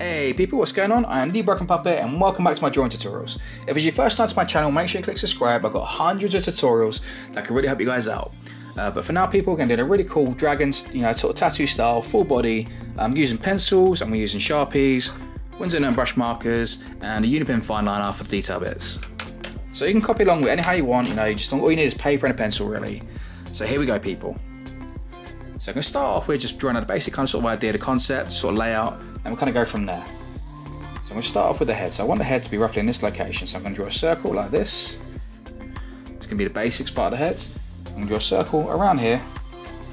Hey people, what's going on? I am the Broken Puppet and welcome back to my drawing tutorials. If it's your first time to my channel, make sure you click subscribe. I've got hundreds of tutorials that can really help you guys out. But for now people, we're going to do a really cool dragon, sort of tattoo style, full body. I'm using pencils, I'm using Sharpies, Winsor and brush markers, and a Unipin fine liner for the detail bits. So you can copy along with anyhow you want, all you need is paper and a pencil really. So here we go people. So I'm going to start off with just drawing out a basic kind of sort of idea, the concept, sort of layout, and we'll kind of go from there. So I'm going to start off with the head. So I want the head to be roughly in this location. So I'm going to draw a circle like this. It's going to be the basics part of the head. I'm going to draw a circle around here.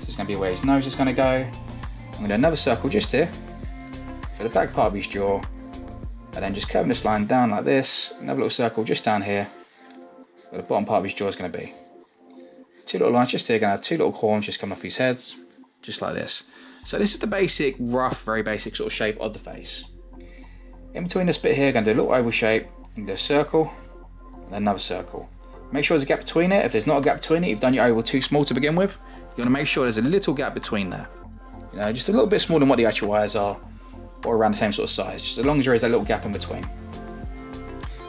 This is going to be where his nose is going to go. I'm going to do another circle just here for the back part of his jaw. And then just curving this line down like this. Another little circle just down here where the bottom part of his jaw is going to be. Two little lines just here. Going to have two little horns just coming off his head. Just like this. So this is the basic, rough, very basic sort of shape of the face. In between this bit here, I'm going to do a little oval shape, and do a circle, and then another circle. Make sure there's a gap between it. If there's not a gap between it, you've done your oval too small to begin with. You want to make sure there's a little gap between there. Just a little bit smaller than what the actual eyes are, or around the same sort of size, just as long as there is that little gap in between.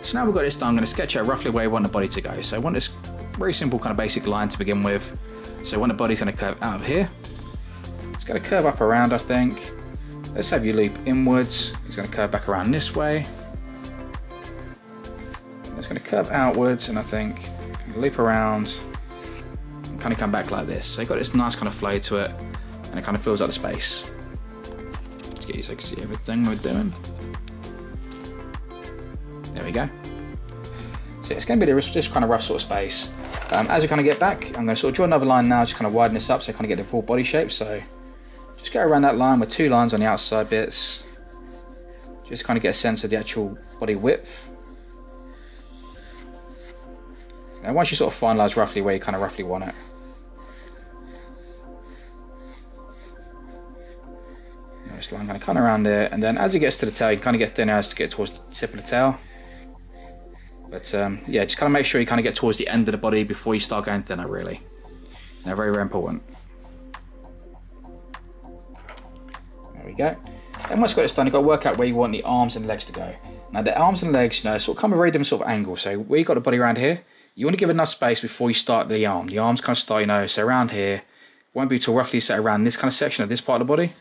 So now we've got this done, I'm going to sketch out roughly where I want the body to go. So I want this very simple kind of basic line to begin with. So I want the body's going to curve out of here. It's going to curve up around, I think. Let's have you loop inwards. It's going to curve back around this way. It's going to curve outwards, and I think loop around and kind of come back like this. So you've got this nice kind of flow to it, and it kind of fills out the space. Let's get you so you can see everything we're doing. There we go. So it's going to be this kind of rough sort of space. As we kind of get back, I'm going to sort of draw another line now, just kind of widen this up so I kind of get the full body shape. So just go around that line with two lines on the outside bits. Just kind of get a sense of the actual body width. Now once you sort of finalise roughly where you kind of roughly want it. This line kind of cut around there, and then as it gets to the tail, you kind of get thinner as to get towards the tip of the tail. But yeah, just kind of make sure you kind of get towards the end of the body before you start going thinner really. Very, very important. There we go. Then once you've got this done, you've got to work out where you want the arms and legs to go. Now the arms and legs, sort of come a very different sort of angle. So where you've got the body around here, you want to give enough space before you start the arm. The arms kind of start, so around here. Won't be till roughly set around this kind of section of this part of the body.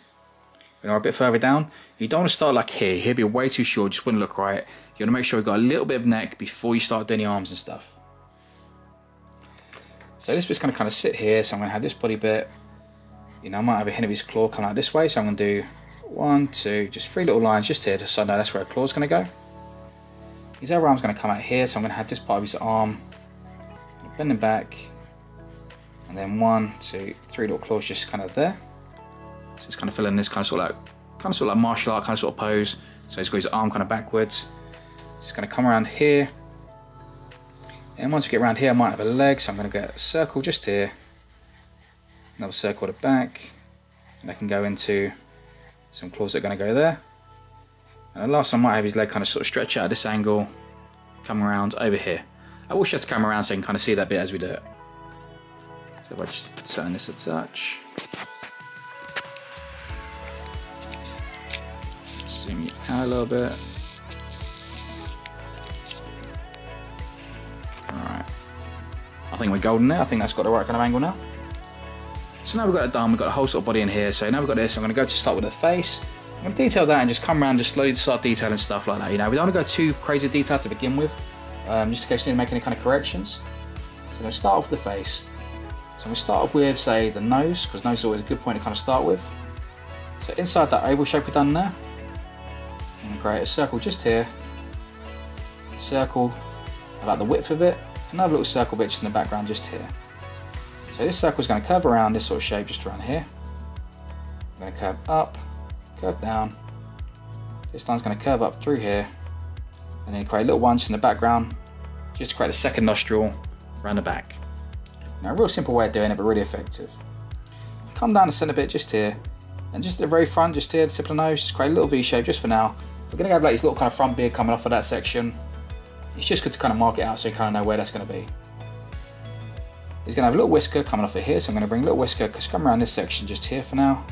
A bit further down. You don't want to start like here. He'd be way too short, just wouldn't look right. You want to make sure you've got a little bit of neck before you start doing the arms and stuff. So this bit's going to kind of sit here, so I'm going to have this body bit. I might have a hint of his claw coming out this way, so I'm going to do 1, 2, just 3 little lines just here, so I know that's where a claw's going to go. His other arm's going to come out here, so I'm going to have this part of his arm bending back, and then 1, 2, 3 little claws just kind of there. So it's kind of filling this kind of sort of like martial art kind of sort of pose. So he's got his arm kind of backwards. It's going to come around here. And once we get around here, I might have a leg. So I'm going to get a circle just here. Another circle at the back. And I can go into some claws that are going to go there. And the last one, I might have his leg kind of sort of stretch out at this angle. Come around over here. I will shift the camera around so you can kind of see that bit as we do it. So if I just turn this a touch. Zoom you out a little bit. Alright. I think we're golden there. I think that's got the right kind of angle now. So now we've got it done, we've got a whole sort of body in here. So now we've got this, I'm going to go to start with the face. I'm going to detail that and just come around, just slowly start detailing stuff like that. We don't want to go too crazy detail to begin with, just in case you need to make any kind of corrections. So I'm going to start off with the face. So I'm going to start off with, say, the nose, because nose is always a good point to kind of start with. So inside that oval shape we've done there, I'm going to create a circle just here, a circle about the width of it, another little circle bit just in the background just here. So this circle is going to curve around this sort of shape just around here. I'm going to curve up, curve down. This line's going to curve up through here, and then create little ones in the background just to create a second nostril around the back. Now a real simple way of doing it, but really effective. Come down the centre bit just here, and just at the very front, just here, the tip of the nose, just create a little V shape just for now. We're going to have like this little kind of front beard coming off of that section. It's just good to kind of mark it out so you kind of know where that's going to be. He's going to have a little whisker coming off of here, so I'm going to bring a little whisker, because come around this section just here for now.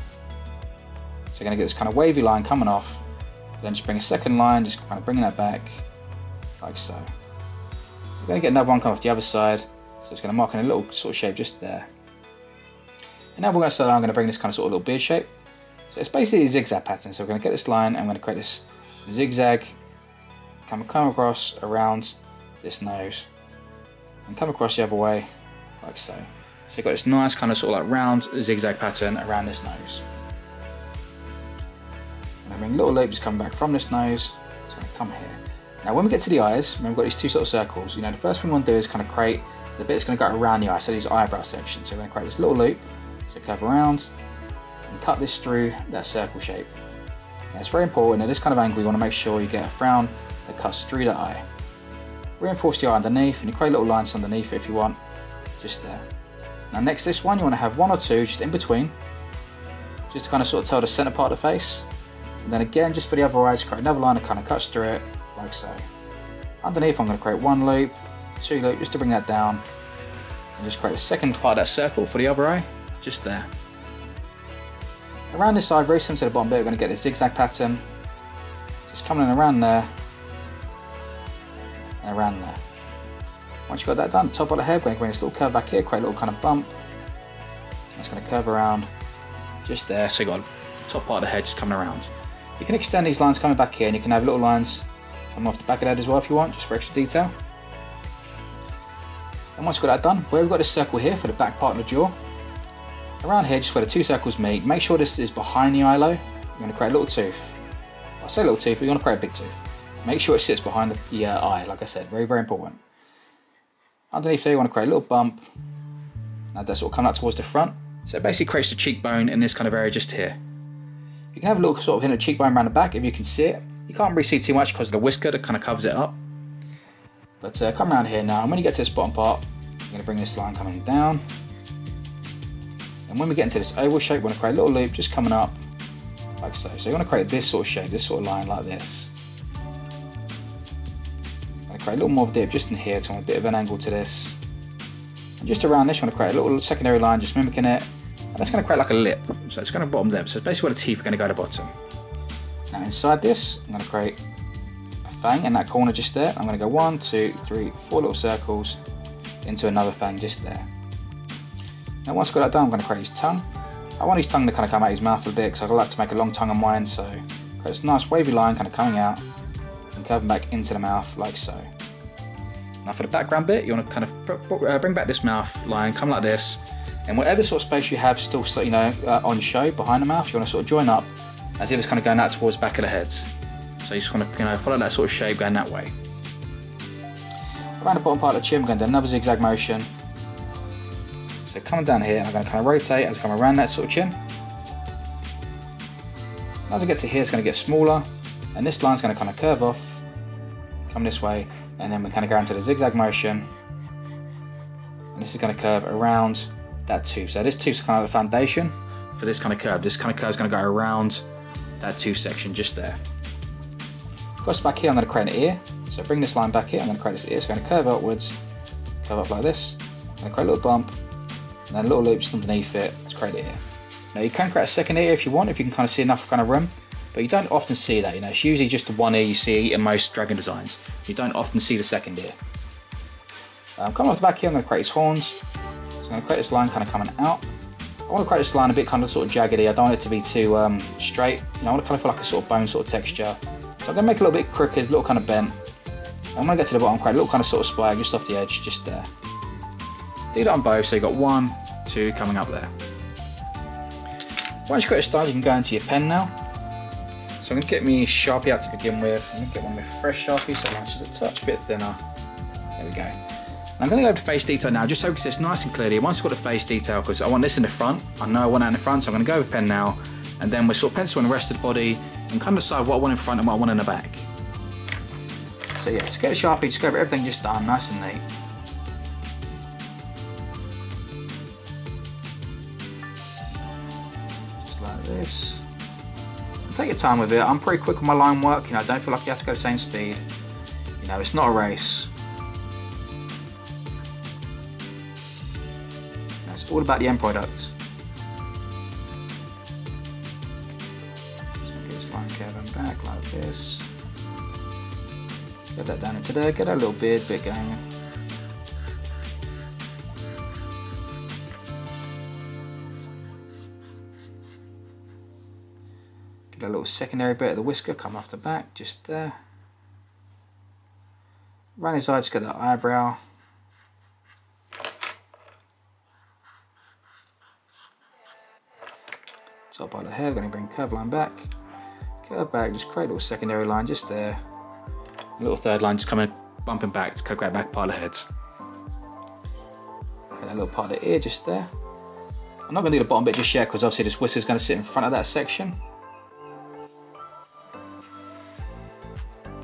So you're going to get this kind of wavy line coming off. Then just bring a second line, just kind of bringing that back, like so. We're going to get another one come off the other side, so it's going to mark in a little sort of shape just there. And now we're going to start, I'm going to bring this kind of sort of little beard shape. So it's basically a zigzag pattern, so we're going to get this line, and I'm going to create this zigzag, come across around this nose, and come across the other way, like so. So you've got this nice kind of sort of like round zigzag pattern around this nose. And I bring little loops coming back from this nose, it's going to come here. Now when we get to the eyes, remember we've got these two sort of circles, you know, the first thing we want to do is kind of create the bit that's going to go around the eye, so these eyebrow sections. So we're going to create this little loop, so curve around, and cut this through that circle shape. Now it's very important, at this kind of angle you want to make sure you get a frown that cuts through the eye. Reinforce the eye underneath, and you create little lines underneath it if you want, just there. Now next to this one you want to have one or two just in between, just to kind of sort of tell the centre part of the face. And then again, just for the other eye, just create another line that kind of cuts through it, like so. Underneath I'm going to create one loop, two loop, just to bring that down, and just create a second part of that circle for the other eye, just there. Around this side, very similar to the bottom bit, we're going to get this zigzag pattern, just coming in around there, and around there. Once you've got that done, the top of the head, we're going to bring this little curve back here, create a little kind of bump. It's going to curve around, just there, so you've got the top part of the head just coming around. You can extend these lines coming back here, and you can have little lines coming off the back of the head as well if you want, just for extra detail. And once you've got that done, where we've got this circle here for the back part of the jaw, around here, just where the two circles meet, make sure this is behind the eyelid. You're going to create a little tooth. I say little tooth, but you want to create a big tooth. Make sure it sits behind the eye, like I said, very, very important. Underneath there, you want to create a little bump. Now that's sort of coming out towards the front. So it basically creates the cheekbone in this kind of area just here. You can have a little sort of hint of cheekbone around the back if you can see it. You can't really see too much because of the whisker that kind of covers it up. But come around here now, and when you get to this bottom part, you're going to bring this line coming down. And when we get into this oval shape, we want to create a little loop just coming up, like so. So you want to create this sort of shape, this sort of line like this. I'm going to create a little more of a dip just in here because I want a bit of an angle to this. And just around this, you want to create a little secondary line, just mimicking it. And that's going to create like a lip. So it's going to bottom lip. So it's basically where the teeth are going to go to the bottom. Now inside this, I'm going to create a fang in that corner just there. I'm going to go 1, 2, 3, 4 little circles into another fang just there. Now once I've got that done, I'm going to create his tongue. I want his tongue to kind of come out his mouth a bit because I like to make a long tongue on mine. So create this nice wavy line kind of coming out and curving back into the mouth like so. Now for the background bit, you want to kind of bring back this mouth line, come like this, and whatever sort of space you have still, you know, on show behind the mouth, you want to sort of join up as if it's kind of going out towards the back of the heads. So you just want to, you know, follow that sort of shape going that way. Around the bottom part of the chin, we're going to do another zigzag motion. So coming down here, and I'm going to kind of rotate as I come around that sort of chin. And as I get to here, it's going to get smaller, and this line's going to kind of curve off, come this way, and then we kind of go into the zigzag motion. And this is going to curve around that tooth. So this tooth's kind of the foundation for this kind of curve. This kind of curve is going to go around that tooth section just there. Across the back here, I'm going to create an ear. So bring this line back here, I'm going to create this ear. It's going to curve upwards, curve up like this. I'm going to create a little bump, and then a little loop just underneath it to create the ear. Now you can create a second ear if you want, if you can kind of see enough kind of room, but you don't often see that. You know, it's usually just the one ear you see in most dragon designs. You don't often see the second ear. Coming off the back here, I'm going to create his horns. So I'm going to create this line kind of coming out. I want to create this line a bit kind of sort of jaggedy. I don't want it to be too straight. You know, I want to kind of feel like a sort of bone sort of texture. So I'm going to make it a little bit crooked, a little kind of bent. And when I get to the bottom, create a little kind of sort of spire just off the edge, just there. Do that on both, so you've got 1, 2 coming up there. Once you've got it started, you can go into your pen now. So I'm going to get me Sharpie out to begin with. I'm going to get one with fresh Sharpie, so it's just a touch bit thinner. There we go. And I'm going to go to face detail now, just so we can see it's nice and clear here. Once I've got the face detail, because I want this in the front, I know I want that in the front, so I'm going to go with pen now. And then we're sort of penciling the rest of the body and kind of decide what I want in front and what I want in the back. So yeah, so get a Sharpie, just go over everything just done, nice and neat. Just like this. And take your time with it. I'm pretty quick with my line work, you know, I don't feel like you have to go the same speed. You know, it's not a race. It's all about the end product. So get this line curving back like this. Get that down into there, get that little beard bit going. Get a little secondary bit of the whisker, come off the back, just there. Around his eye, just get that eyebrow. Top part of the hair, going to bring curve line back. Curve back, just create a little secondary line just there. A little third line just coming, bumping back to create back part of the heads. Create that little part of the ear just there. I'm not going to do the bottom bit just yet because obviously this whisker is going to sit in front of that section.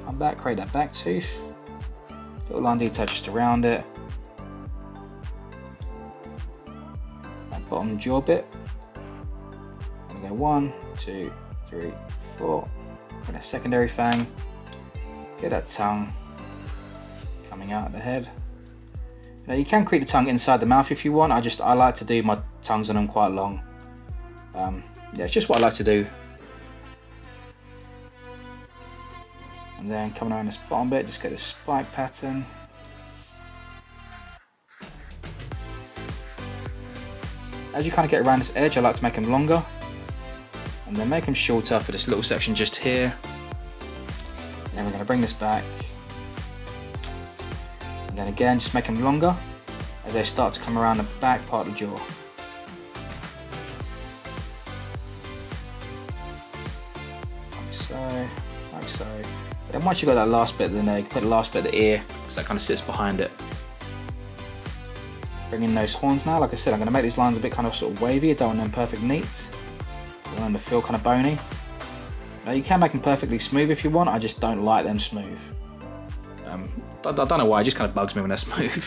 Come back, create that back tooth. Little line detail just around it. That bottom jaw bit. I'm going to go 1, 2, 3, 4. Create a secondary fang. Get that tongue coming out of the head. Now you can create the tongue inside the mouth if you want. I like to do my tongues on them quite long. Yeah, it's just what I like to do. And then coming around this bottom bit, just get this spike pattern. As you kind of get around this edge, I like to make them longer. And then make them shorter for this little section just here. And then we're going to bring this back. And then again, just make them longer as they start to come around the back part of the jaw. Like so, like so. But then once you've got that last bit of the neck, put the last bit of the ear, so that kind of sits behind it. Bring in those horns now. Like I said, I'm going to make these lines a bit kind of sort of wavy. I don't want them perfect neat. I want them to feel kind of bony. Now you can make them perfectly smooth if you want, I just don't like them smooth. I don't know why, it just kind of bugs me when they're smooth.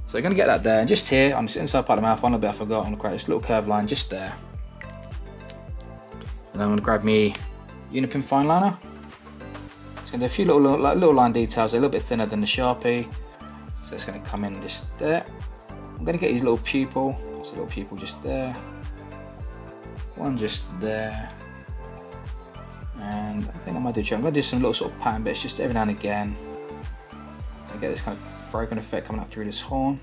So you're going to get that there, and just here, on this inside part of the mouth, one little bit I forgot, I'm going to create this little curved line just there. And then I'm going to grab me Unipin fine liner. Just going to do a few little line details, they're a little bit thinner than the Sharpie. So it's going to come in just there. I'm going to get his little pupil, so a little pupil just there. One just there. And I think I might do I'm going to do some little sort of pattern bits just every now and again. I get this kind of broken effect coming up through this horn.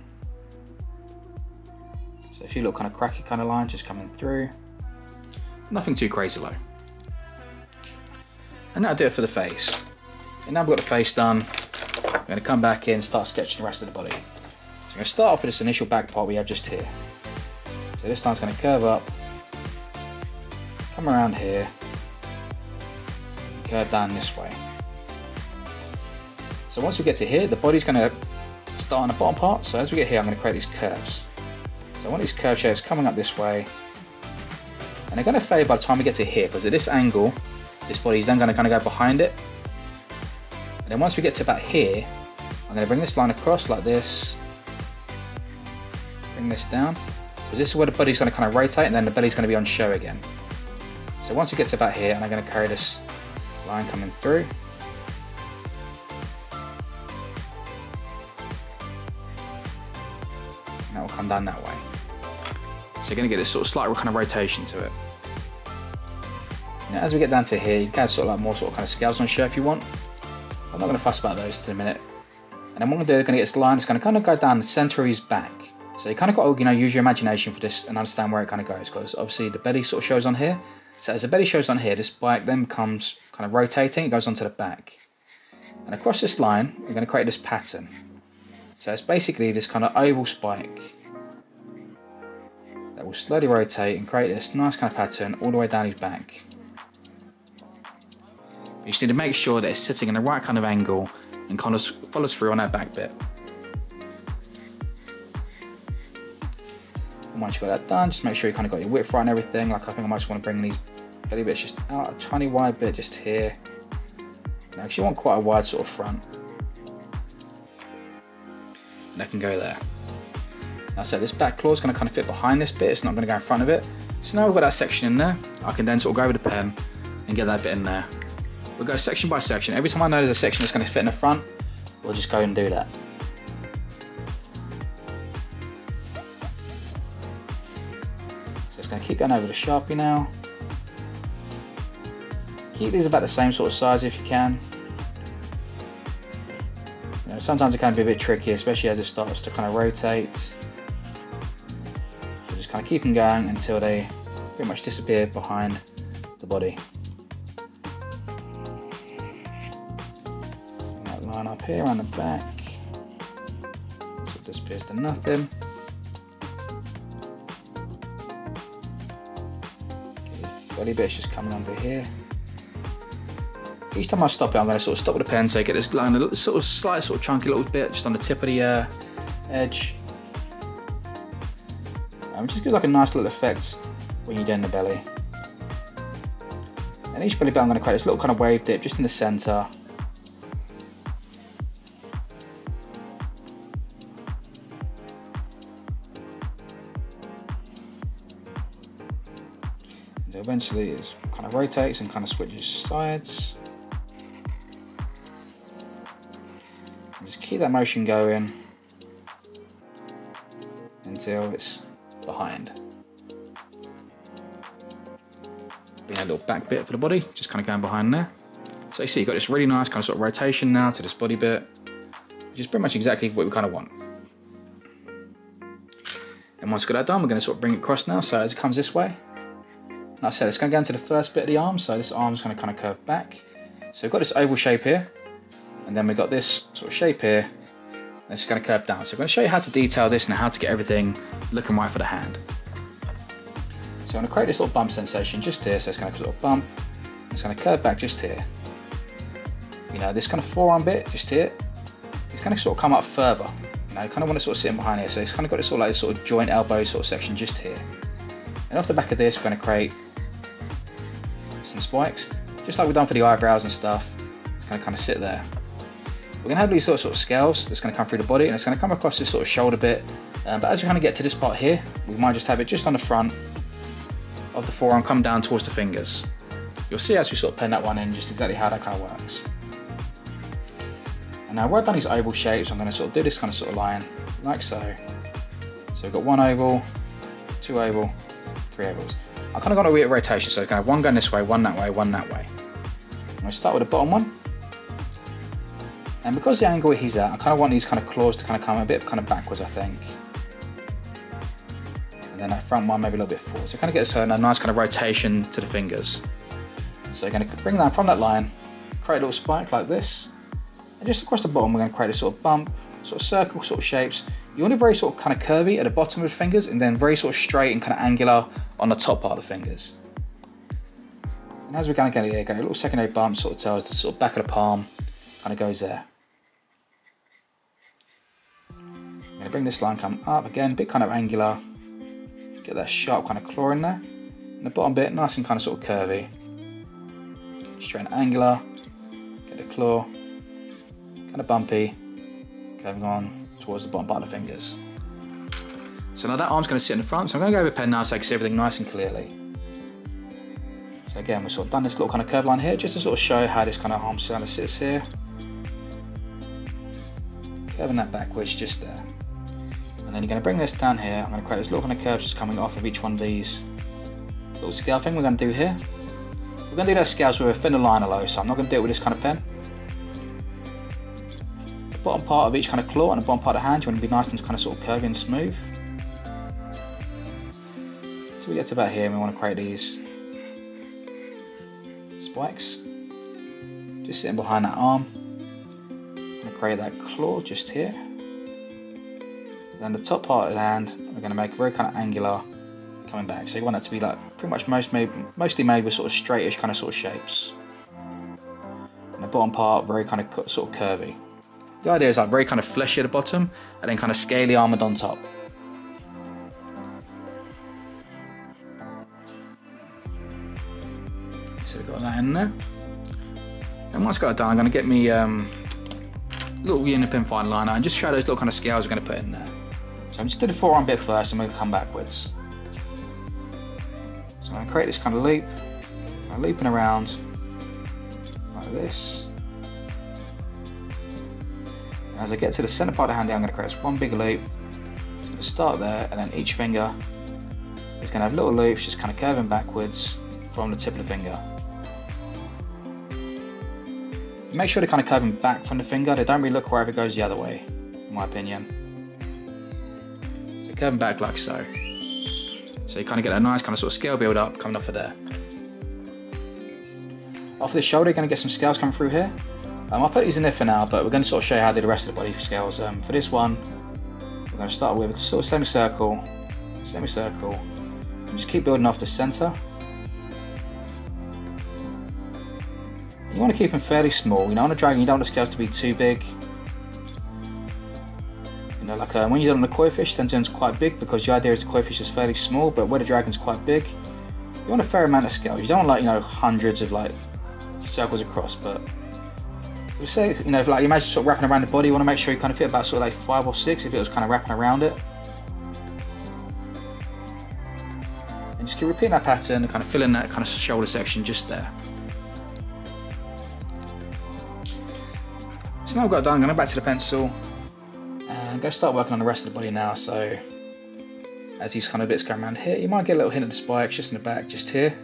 So a few little kind of cracky kind of lines just coming through. Nothing too crazy though. And that'll do it for the face. And now I've got the face done, I'm going to come back in and start sketching the rest of the body. So I'm going to start off with this initial back part we have just here. So this time's going to curve up, come around here, curve down this way. So once we get to here, the body's going to start on the bottom part. So as we get here, I'm going to create these curves. So I want these curve shapes coming up this way. And they're going to fade by the time we get to here, because at this angle, this body's then going to kind of go behind it. And then once we get to about here, I'm going to bring this line across like this. Bring this down. Because this is where the body's going to kind of rotate, and then the belly's going to be on show again. So once we get to about here, and I'm going to carry this line coming through. And that will come down that way. So you're going to get this sort of slight kind of rotation to it. Now as we get down to here, you can sort of like more sort of kind of scales on show if you want. I'm not going to fuss about those in a minute. And then what I'm going to do, I'm going to get this line, it's going to kind of go down the centre of his back. So you kind of got to, use your imagination for this and understand where it kind of goes, because obviously the belly sort of shows on here. So as the belly shows on here, this bike then becomes kind of rotating, it goes onto the back. And across this line, we're going to create this pattern. So it's basically this kind of oval spike that will slowly rotate and create this nice kind of pattern all the way down his back. You just need to make sure that it's sitting in the right kind of angle and kind of follows through on that back bit. And once you've got that done, just make sure you kind of got your width right and everything. Like I think I might just want to bring these belly bits just out a tiny wide bit just here. Now, because you want quite a wide sort of front. And that can go there. Now, so this back claw is going to kind of fit behind this bit. It's not going to go in front of it. So now we've got that section in there. I can then sort of go with the pen and get that bit in there. We'll go section by section. Every time I know there's a section that's going to fit in the front, we'll just go and do that. So it's going to keep going over the Sharpie now. Keep these about the same sort of size if you can. You know, sometimes it can be a bit tricky, especially as it starts to kind of rotate. So just kind of keep them going until they pretty much disappear behind the body. That line up here around the back. So it disappears to nothing. Body bit's just coming under here. Each time I stop it, I'm going to sort of stop with the pen so I get this line, a sort of slight, sort of chunky little bit just on the tip of the edge. It just gives like a nice little effect when you're doing the belly. And each belly bit I'm going to create this little kind of wave dip just in the centre. So eventually it kind of rotates and kind of switches sides. And just keep that motion going until it's behind. Bring a little back bit for the body, just kind of going behind there. So you see you've got this really nice kind of sort of rotation now to this body bit, which is pretty much exactly what we kind of want. And once we've got that done, we're going to sort of bring it across now, so as it comes this way. Like I said, it's going to go into the first bit of the arm, so this arm's going to kind of curve back. So we've got this oval shape here, and then we've got this sort of shape here, and it's going to curve down. So I'm going to show you how to detail this and how to get everything looking right for the hand. So I'm going to create this little bump sensation just here, so it's going to sort of bump, it's going to curve back just here. You know, this kind of forearm bit just here, it's going to sort of come up further. You know, you kind of want to sort of sit in behind here, so it's kind of got this sort of like sort of joint elbow sort of section just here. And off the back of this, we're going to create some spikes, just like we've done for the eyebrows and stuff. It's going to kind of sit there. We're going to have these sort of scales that's going to come through the body, and it's going to come across this sort of shoulder bit. But as we kind of get to this part here, we might just have it just on the front of the forearm, come down towards the fingers. You'll see as we sort of pen that one in, just exactly how that kind of works. And now where I've done these oval shapes, I'm going to sort of do this kind of sort of line, like so. So we've got one oval, two oval, three ovals. I've kind of got a weird rotation, so kind of one going this way, one that way, one that way. I'm going to start with the bottom one. And because the angle he's at, I kind of want these kind of claws to kind of come a bit kind of backwards, I think. And then that front one maybe a little bit forward. So kind of get a nice kind of rotation to the fingers. So you're going to bring that from that line, create a little spike like this. And just across the bottom, we're going to create a sort of bump, sort of circle sort of shapes. You want it very sort of kind of curvy at the bottom of the fingers, and then very sort of straight and kind of angular on the top part of the fingers. And as we're going to get here, a little secondary bump sort of tells the sort of back of the palm, kind of goes there. I'm going to bring this line come up again, a bit kind of angular, get that sharp kind of claw in there. And the bottom bit, nice and kind of sort of curvy. Straight and angular, get the claw, kind of bumpy, curving on towards the bottom part of the fingers. So now that arm's going to sit in the front, so I'm going to go with a pen now so I can see everything nice and clearly. So again, we've sort of done this little kind of curve line here just to sort of show how this kind of arm kind of sits here. Curving that backwards just there. And then you're going to bring this down here. I'm going to create this little kind of curve just coming off of each one of these little scale thing we're going to do here. We're going to do those scales with a thinner liner though, so I'm not going to do it with this kind of pen. The bottom part of each kind of claw and the bottom part of the hand, you want to be nice and kind of sort of curvy and smooth. Until we get to about here, and we want to create these spikes. Just sitting behind that arm. I'm going to create that claw just here. Then the top part of the hand, we're going to make very kind of angular coming back. So you want it to be like pretty much mostly made with sort of straightish kind of sort of shapes. And the bottom part very kind of sort of curvy. The idea is like very kind of fleshy at the bottom and then kind of scaly armoured on top. So we've got that in there. And once I've got that done, I'm going to get me little unipin fine liner and just show those little kind of scales we're going to put in there. So I'm just doing the forearm bit first and we're going to come backwards. So I'm going to create this kind of loop. I'm looping around like this. And as I get to the centre part of the hand here, I'm going to create this one big loop. It's going to start there, and then each finger is going to have little loops just kind of curving backwards from the tip of the finger. Make sure they're kind of curving back from the finger. They don't really look right if it goes the other way, in my opinion. So curving back like so. So you kind of get a nice kind of sort of scale build up coming off of there. Off the shoulder, you're going to get some scales coming through here. I'll put these in there for now, but we're going to sort of show you how to do the rest of the body scales. For this one, we're going to start with a sort of semicircle, and just keep building off the center. You want to keep them fairly small. You know, on a dragon, you don't want the scales to be too big. You know, like when you're on the koi fish, then it's quite big because the idea is the koi fish is fairly small, but where the dragon's quite big, you want a fair amount of scales. You don't want like, you know, hundreds of like circles across, but we say, you know, if like you imagine sort of wrapping around the body, you want to make sure you kind of fit about sort of like 5 or 6 if it was kind of wrapping around it. And just keep repeating that pattern and kind of fill in that kind of shoulder section just there. So now I've got it done, I'm going to go back to the pencil and I'm going to start working on the rest of the body now. So as these kind of bits go around here, you might get a little hint of the spikes just in the back, just here.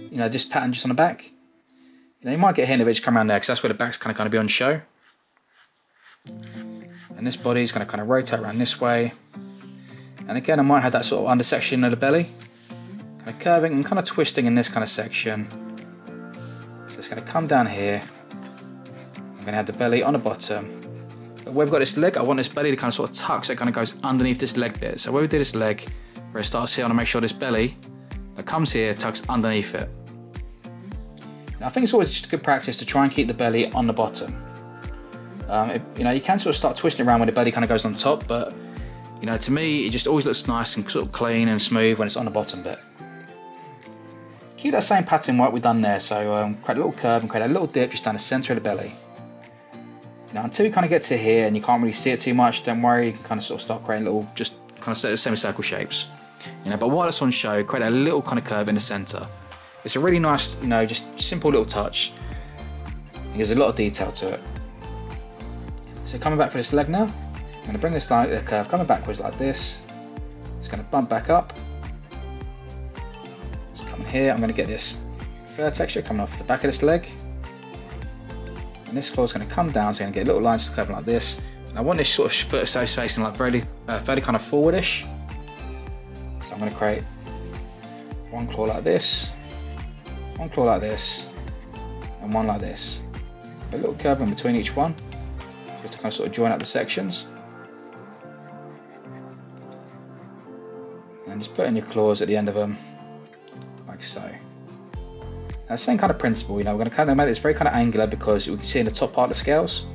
You know, this pattern just on the back. You know, you might get a hint of it just come around there because that's where the back's kind of be on show. And this body is going to kind of rotate around this way. And again, I might have that sort of under section of the belly, kind of curving and kind of twisting in this kind of section. So it's going to come down here. I'm going to have the belly on the bottom. But where we've got this leg, I want this belly to kind of sort of tuck so it kind of goes underneath this leg bit. So where we do this leg, where it starts here, I want to make sure this belly that comes here tucks underneath it. Now, I think it's always just a good practice to try and keep the belly on the bottom. You know, you can sort of start twisting around when the belly kind of goes on top, but you know, to me, it just always looks nice and sort of clean and smooth when it's on the bottom bit. Keep that same pattern what we've done there. So create a little curve and create a little dip just down the center of the belly. Now, until you kind of get to here and you can't really see it too much, don't worry, you can kind of sort of start creating little, just kind of semicircle shapes. You know, but while it's on show, create a little kind of curve in the center. It's a really nice, you know, just simple little touch. There's a lot of detail to it. So coming back for this leg now, I'm going to bring this line, curve coming backwards like this. It's going to bump back up. Just coming here, I'm going to get this fur texture coming off the back of this leg. And this claw is going to come down, so you're going to get little lines curving like this. And I want this sort of foot facing like fairly kind of forwardish. So I'm going to create one claw like this, one claw like this, and one like this. A little curve in between each one, just to kind of sort of join up the sections. And just put in your claws at the end of them, like so. Now, same kind of principle, you know, we're going to kind of make this very kind of angular because we can see in the top part of the scales.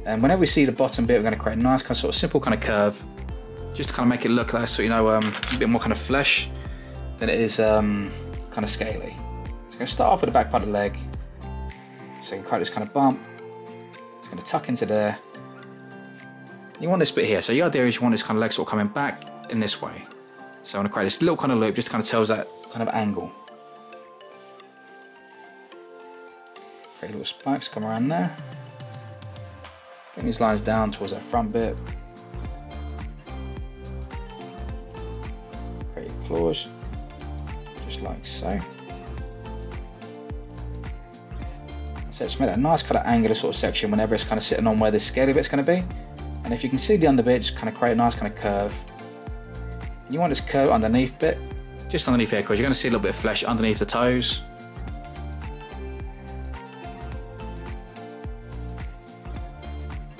And whenever we see the bottom bit, we're going to create a nice kind of sort of simple kind of curve, just to kind of make it look like, so you know, a bit more kind of flesh than it is kind of scaly. So I'm going to start off with the back part of the leg. So you can create this kind of bump. It's going to tuck into there. You want this bit here. So the idea is you want this kind of leg sort of coming back in this way. So I'm going to create this little kind of loop, just kind of tells that kind of angle. Create little spikes, come around there. Bring these lines down towards that front bit. Create your claws, just like so. So just make that nice kind of angular sort of section whenever it's kind of sitting on where the scaly bit's going to be. And if you can see the under bit, just kind of create a nice kind of curve. And you want this curve underneath bit, just underneath here, because you're going to see a little bit of flesh underneath the toes.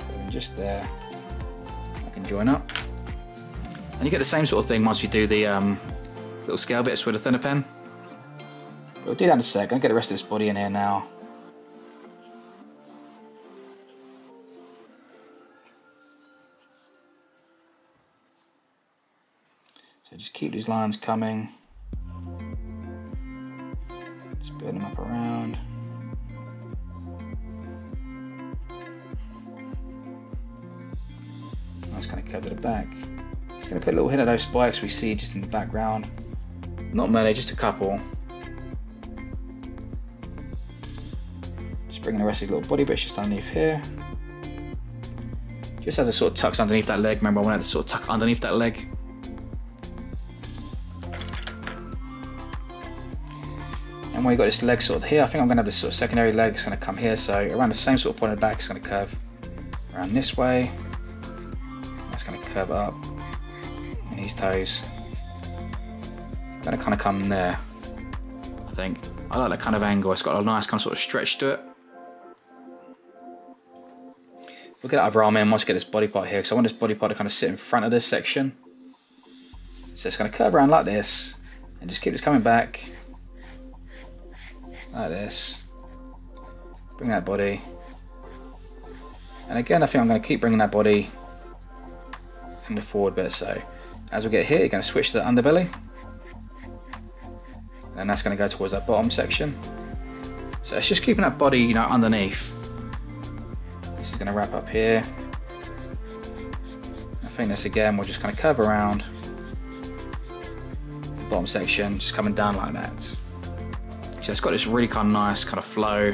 And just there, I can join up. And you get the same sort of thing once you do the little scale bits with a thinner pen. We'll do that in a sec. I'm going to get the rest of this body in here now. So just keep these lines coming. Just build them up around. Nice kind of curve to the back. Just going to put a little hint of those spikes we see just in the background. Not many, just a couple. Just bringing the rest of the little body bits just underneath here. Just as it sort of tucks underneath that leg. Remember, I wanted to sort of tuck underneath that leg. And when you got this leg sort of here, I think I'm going to have this sort of secondary leg. It's going to come here, so around the same sort of point of the back, it's going to curve around this way. That's going to curve up in these toes. Going to kind of come there, I think. I like that kind of angle. It's got a nice kind of sort of stretch to it. We'll get that other arm in once we get this body part here, because I want this body part to kind of sit in front of this section. So it's going to curve around like this, and just keep this coming back. Like this. Bring that body. And again, I think I'm going to keep bringing that body in the forward bit. So as we get here, you're going to switch to the underbelly. And that's going to go towards that bottom section. So it's just keeping that body, you know, underneath. This is going to wrap up here. I think this again, we'll just kind of curve around the bottom section, just coming down like that. So it's got this really kind of nice kind of flow,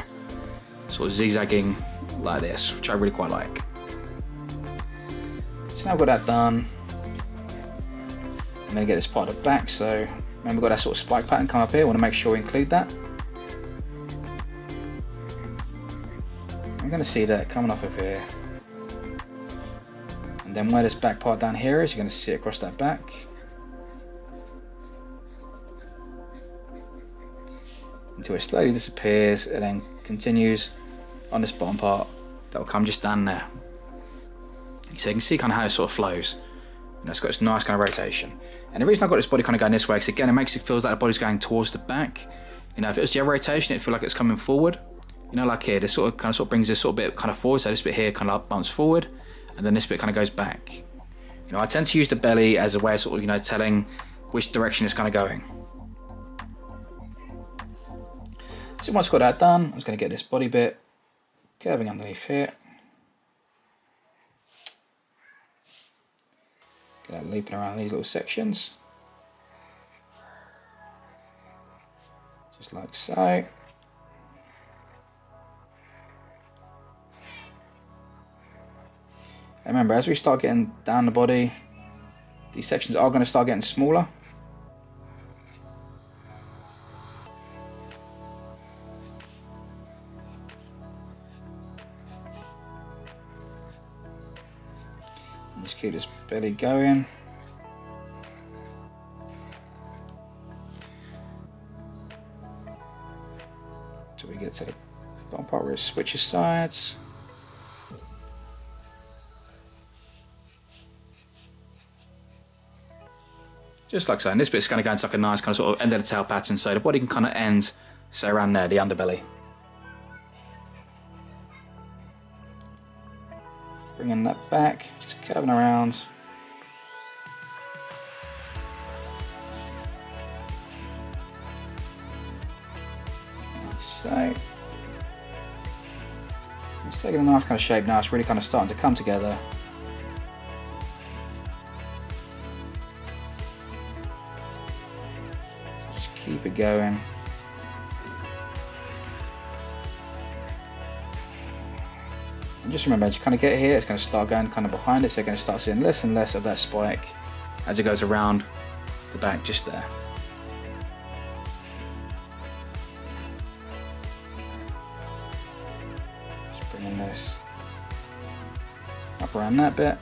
sort of zigzagging like this, which I really quite like. So now I've got that done. I'm going to get this part of the back. So remember, we've got that sort of spike pattern come up here. I want to make sure we include that. I'm going to see that coming off of here. And then where this back part down here is, you're going to see it across that back. Until it slowly disappears and then continues on this bottom part that will come just down there. So you can see kind of how it sort of flows. You know, it's got this nice kind of rotation. And the reason I've got this body kind of going this way is, again, it makes it feel like the body's going towards the back. You know, if it was the other rotation, it'd feel like it's coming forward. You know, like here, this sort of brings this sort of bit kind of forward. So this bit here kind of bumps forward, and then this bit kind of goes back. You know, I tend to use the belly as a way of sort of, you know, telling which direction it's kind of going. So once I've got that done, I'm just going to get this body bit curving underneath here. Get that looping around these little sections. Just like so. And remember, as we start getting down the body, these sections are going to start getting smaller. Just keep this belly going. Till we get to the bottom part where it switches sides. Just like so, and this bit's going to go into like a nice kind of sort of end of the tail pattern, so the body can kind of end, say around there, the underbelly. Bringing that back, just curving around. Like so. It's taking a nice kind of shape now, it's really kind of starting to come together. Just keep it going. And just remember, as you kind of get here, it's going to start going kind of behind it, so you're going to start seeing less and less of that spike as it goes around the back just there. Just bringing this up around that bit.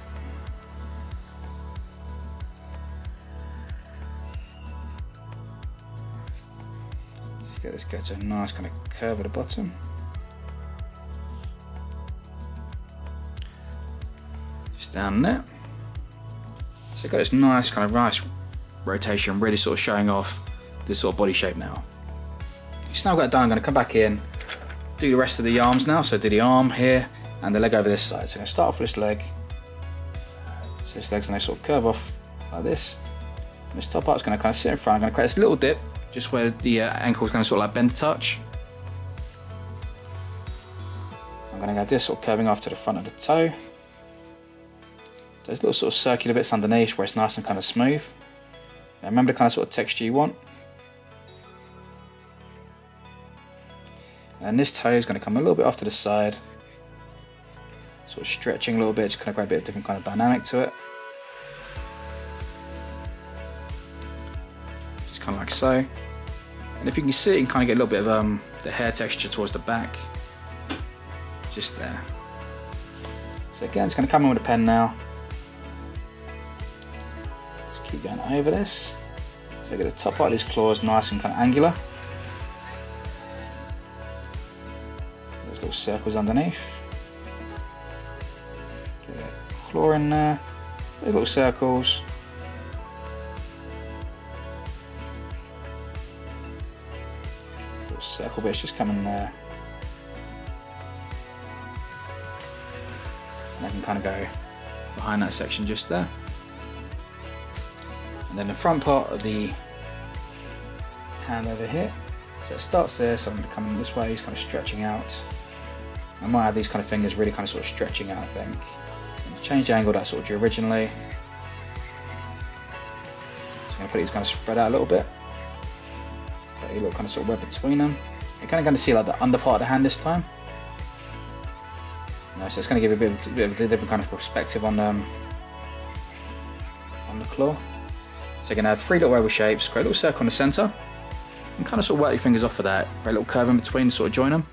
Just get this go to a nice kind of curve at the bottom. Down there. So you've got this nice kind of nice rotation, really sort of showing off this sort of body shape now. So now I've got it done, I'm going to come back in, do the rest of the arms now. So do the arm here and the leg over this side. So I'm going to start off with this leg. So this leg's going to sort of curve off like this. And this top part's going to kind of sit in front. I'm going to create this little dip just where the ankle is going to sort of like bend a touch. I'm going to go this sort of curving off to the front of the toe. There's little sort of circular bits underneath where it's nice and kind of smooth. Now remember the kind of sort of texture you want. And this toe is going to come a little bit off to the side. Sort of stretching a little bit, just kind of create a bit of different kind of dynamic to it. Just kind of like so. And if you can see, you can kind of get a little bit of the hair texture towards the back. Just there. So again, it's going to come in with a pen now. Just keep going over this. So get the top part of these claws nice and kind of angular. Those little circles underneath. Get that claw in there. Those little circles. Little circle bits just come in there. And I can kind of go behind that section just there. And then the front part of the hand over here. So it starts there, so I'm going to come in this way, it's kind of stretching out. I might have these kind of fingers really kind of sort of stretching out, I think. And change the angle that I sort of drew originally. So I'm going to put these kind of spread out a little bit. Got a little kind of sort of web between them. You're kind of going to see like the under part of the hand this time. So it's going to give a bit of a different kind of perspective on the claw. So you're going to have 3 little oval shapes, create a little circle in the centre, and kind of sort of work your fingers off of that, create a little curve in between to sort of join them.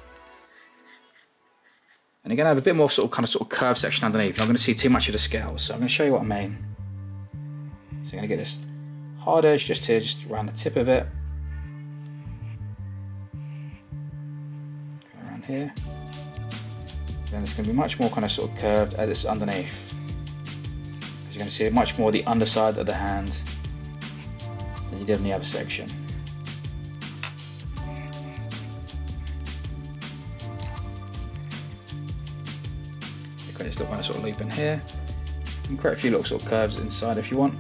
And you're going to have a bit more sort of curved section underneath. You're not going to see too much of the scales, so I'm going to show you what I mean. So you're going to get this hard edge just here, just around the tip of it. Go around here. Then it's going to be much more kind of sort of curved as it's underneath. You're going to see much more the underside of the hand than you did in the other section. Create this little kind of sort of loop in here. You can create a few little sort of curves inside if you want.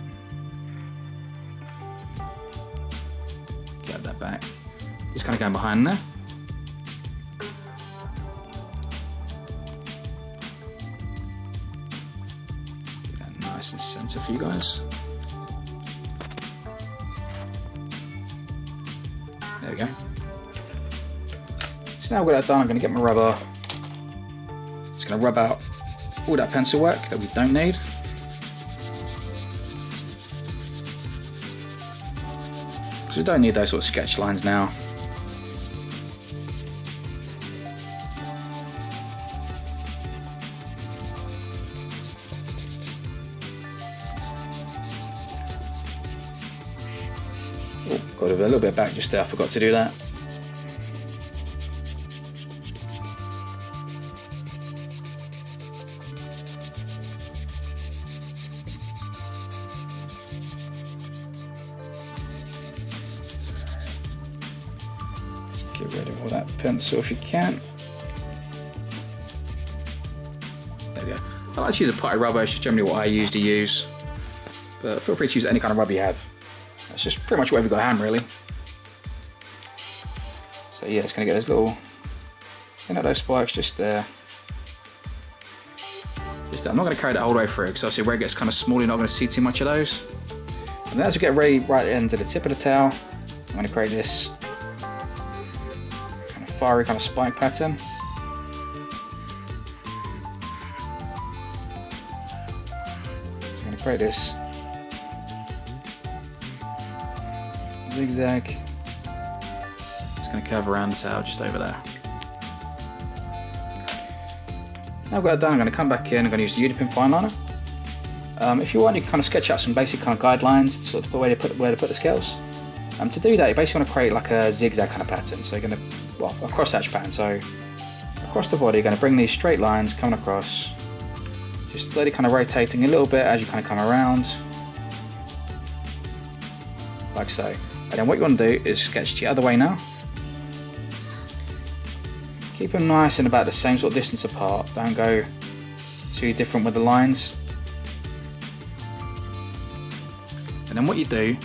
Get that back. Just kind of going behind there. Nice and centre for you guys. There we go. So now I've got that done, I'm going to get my rubber. Just going to rub out all that pencil work that we don't need. Because we don't need those sort of sketch lines now. Got a little bit back just there, I forgot to do that. Just get rid of all that pencil if you can. There we go. I like to use a putty rubber, it's just generally what I usually use. But feel free to use any kind of rubber you have. It's just pretty much whatever you've got at hand, really. So yeah, it's going to get those little, those spikes just there. I'm not going to carry that all the way through because obviously where it gets kind of small, you're not going to see too much of those. And then as we get ready right into the tip of the tail, I'm going to create this kind of fiery kind of spike pattern. So I'm going to create this zigzag. It's going to curve around the tail just over there. Now I've got it done, I'm going to come back in, I'm going to use the Unipin fine liner. If you want, you can kind of sketch out some basic kind of guidelines to sort of where to put the scales. To do that, you basically want to create like a zigzag kind of pattern. So you're going to, well, a cross hatch pattern. So across the body, you're going to bring these straight lines coming across, just slowly kind of rotating a little bit as you kind of come around, like so. And then what you want to do is sketch the other way now. Keep them nice and about the same sort of distance apart. Don't go too different with the lines. And then what you do,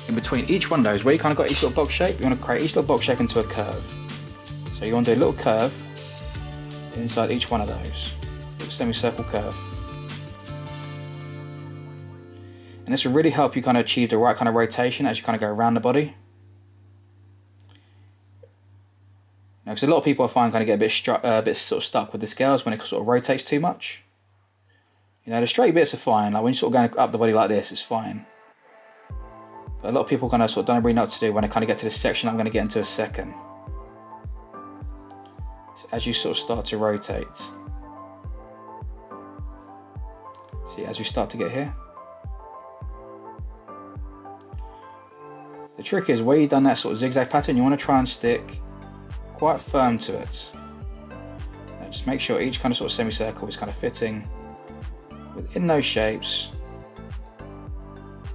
in between each one of those, where you kind of got each little box shape, you want to create each little box shape into a curve. So you want to do a little curve inside each one of those. Little semicircle curve. And this will really help you kind of achieve the right kind of rotation as you kind of go around the body. Now, because a lot of people I find kind of get a bit sort of stuck with the scales when it sort of rotates too much. You know, the straight bits are fine. Like when you're sort of going up the body like this, it's fine. But a lot of people kind of sort of don't really know what to do when I kind of get to this section I'm going to get into a second. So as you sort of start to rotate, see, as we start to get here, the trick is where you've done that sort of zigzag pattern, you want to try and stick quite firm to it. And just make sure each kind of sort of semicircle is kind of fitting within those shapes.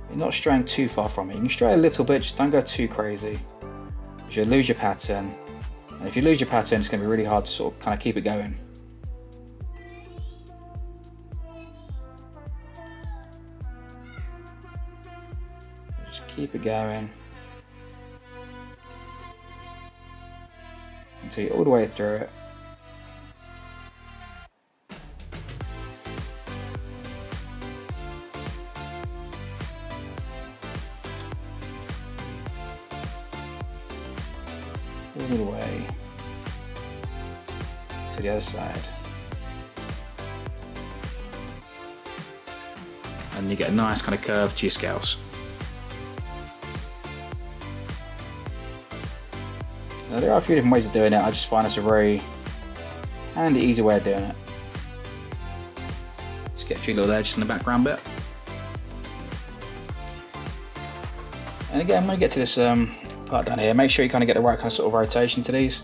You're not straying too far from it. You can stray a little bit, just don't go too crazy, because you'll lose your pattern. And if you lose your pattern, it's going to be really hard to sort of kind of keep it going. Just keep it going until you're all the way through it. All the way to the other side, and you get a nice kind of curve to your scales. Now there are a few different ways of doing it. I just find it's a very handy, easy way of doing it. Just get a few little edges in the background bit. And again, when you get to this part down here, make sure you kind of get the right kind of sort of rotation to these.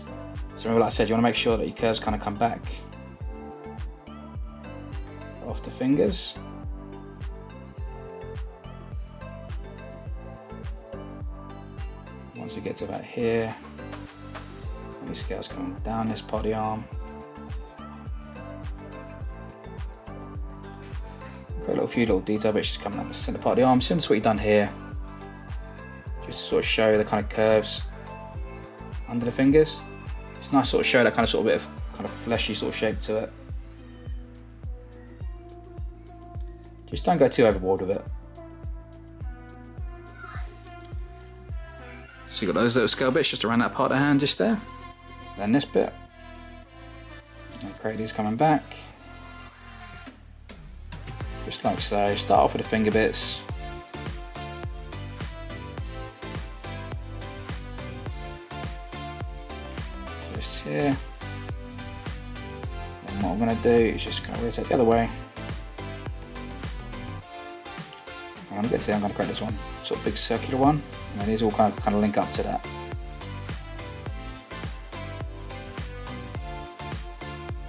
So remember, like I said, you want to make sure that your curves kind of come back off the fingers. Once you get to about here, and your scales coming down this part of the arm. Got a few little detail bits just coming down the centre part of the arm, similar to what you've done here. Just to sort of show the kind of curves under the fingers. It's nice to sort of show that kind of bit of kind of fleshy sort of shape to it. Just don't go too overboard with it. So you've got those little scale bits just around that part of the hand just there. Then this bit. And create these coming back. Just like so. Start off with the finger bits. Here, and what I'm going to do is just kind of rotate the other way. I'm going to get to there, I'm going to create this one, sort of big circular one, and then these all kind of link up to that.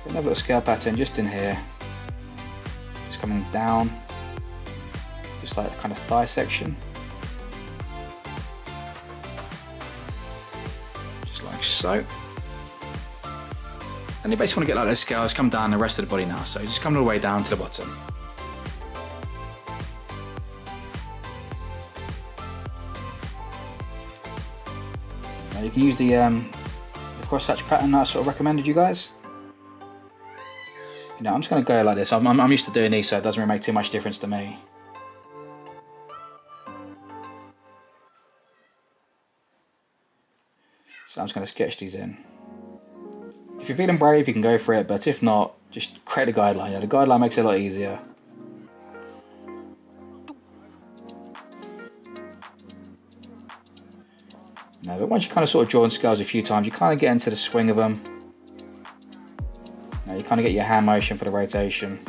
Another little scale pattern just in here, just coming down, just like the kind of thigh section, just like so. And you basically want to get like those scales come down the rest of the body now, so just come all the way down to the bottom. Now you can use the cross hatch pattern that I sort of recommended you guys. You know, I'm just going to go like this. I'm used to doing these, so it doesn't really make too much difference to me. So I'm just going to sketch these in. If you're feeling brave, you can go for it, but if not, just create a guideline. You know, the guideline makes it a lot easier. No, but once you kind of sort of draw in scales a few times, you kind of get into the swing of them. You kind of get your hand motion for the rotation.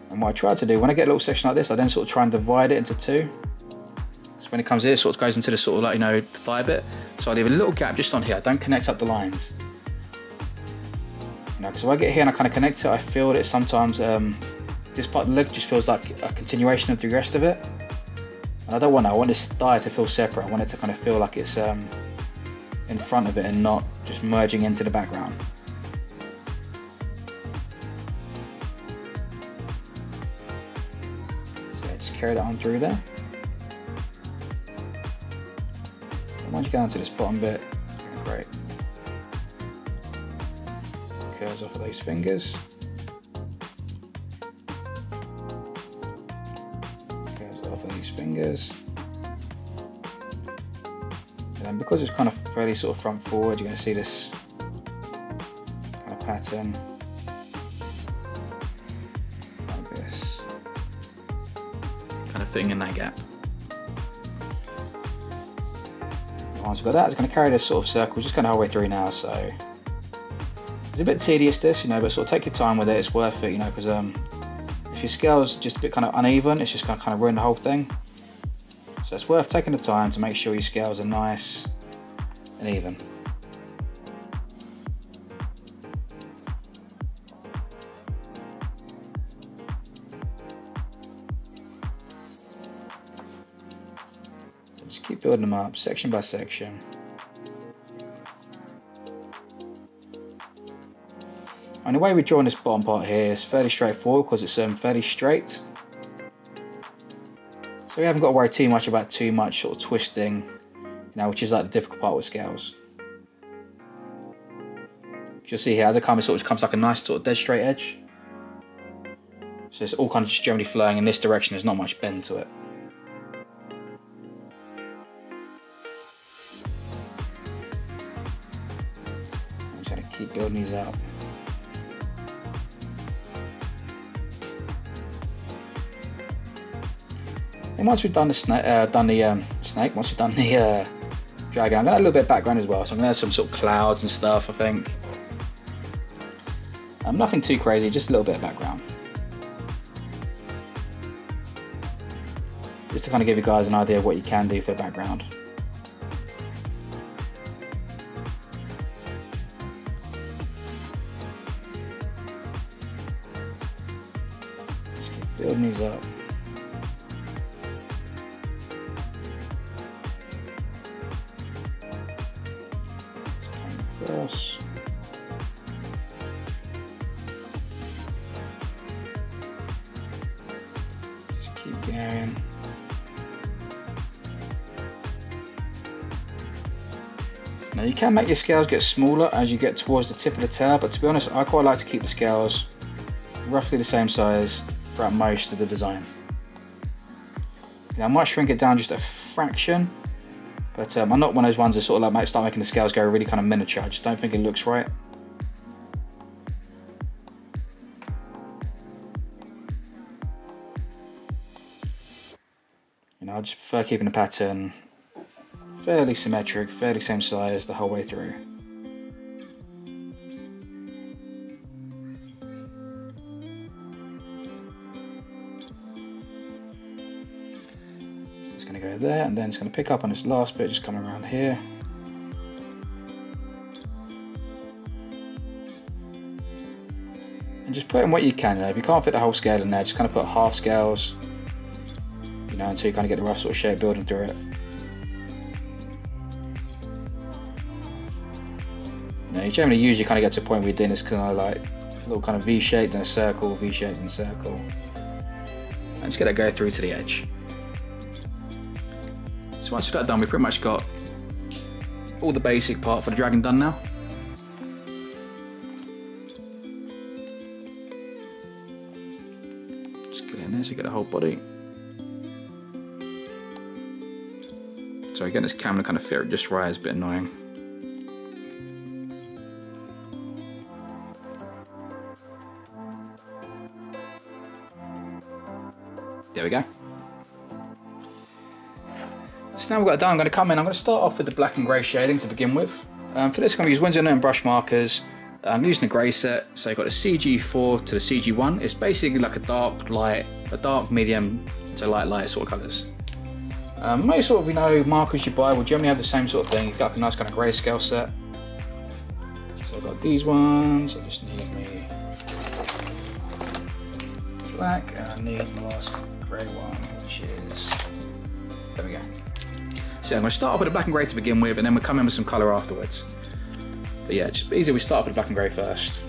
And what I try to do, when I get a little section like this, I then sort of try and divide it into two. So when it comes here, it sort of goes into the sort of like, you know, thigh bit. So I leave a little gap just on here. I don't connect up the lines. You know, because if I get here and I kind of connect it, I feel that sometimes this part of the leg just feels like a continuation of the rest of it. And I don't want that. I want this thigh to feel separate. I want it to kind of feel like it's in front of it and not just merging into the background. So just carry that on through there. And once you get onto this bottom bit, great. Curves off of those fingers. Off of these fingers, and then because it's kind of fairly sort of front forward, you're going to see this kind of pattern kind of fitting in that gap. Once we've got that, it's going to carry this sort of circle just kind of halfway through now. So it's a bit tedious this, you know, but sort of take your time with it. It's worth it, you know, because if your scale's just a bit kind of uneven, it's just going to kind of ruin the whole thing. So it's worth taking the time to make sure your scales are nice and even. Just keep building them up, section by section. And the way we're drawing this bottom part here is fairly straightforward because it's fairly straight. So we haven't got to worry too much about too much sort of twisting, you know, which is like the difficult part with scales. You'll see here, as it comes, it sort of comes like a nice sort of dead straight edge. So it's all kind of just generally flowing in this direction, there's not much bend to it. I'm just going to keep building these out. And once we've done the snake, once we've done the dragon, I'm going to add a little bit of background as well. So I'm going to add some sort of clouds and stuff, I think. Nothing too crazy, just a little bit of background. Just to kind of give you guys an idea of what you can do for the background. Just keep building these up. Across. Just keep going. Now you can make your scales get smaller as you get towards the tip of the tail, but to be honest, I quite like to keep the scales roughly the same size throughout most of the design. Now I might shrink it down just a fraction. But I'm not one of those ones that sort of like start making the scales go really kind of miniature. I just don't think it looks right. You know, I just prefer keeping the pattern fairly symmetric, fairly same size the whole way through. Going to go there, and then it's going to pick up on this last bit, just coming around here. And just put in what you can, you know, if you can't fit the whole scale in there, just kind of put half scales, you know, until you kind of get the rough sort of shape building through it. You know, you generally usually kind of get to a point where you're doing this kind of like a little kind of V-shape, then a circle, V-shape, then a circle. And just get that go through to the edge. So once we've got that done, we've pretty much got all the basic part for the dragon done now. Just get in there so you get the whole body. So again, this camera kind of fit it just right, it's a bit annoying. There we go. So now we've got it done, I'm going to come in, I'm going to start off with the black and grey shading to begin with. For this I'm going to use Winsor & Newton brush markers. I'm using the grey set, so you've got the CG4 to the CG1. It's basically like a dark light, a dark medium to light sort of colours. Most sort of, you know, markers you buy will generally have the same sort of thing. You've got like a nice kind of grayscale set. So I've got these ones, I just need me black, and I need the last grey one, which is, there we go. So I'm going to start off with the black and grey to begin with, and then we'll come in with some colour afterwards. But yeah, just easy, we start off with the black and grey first.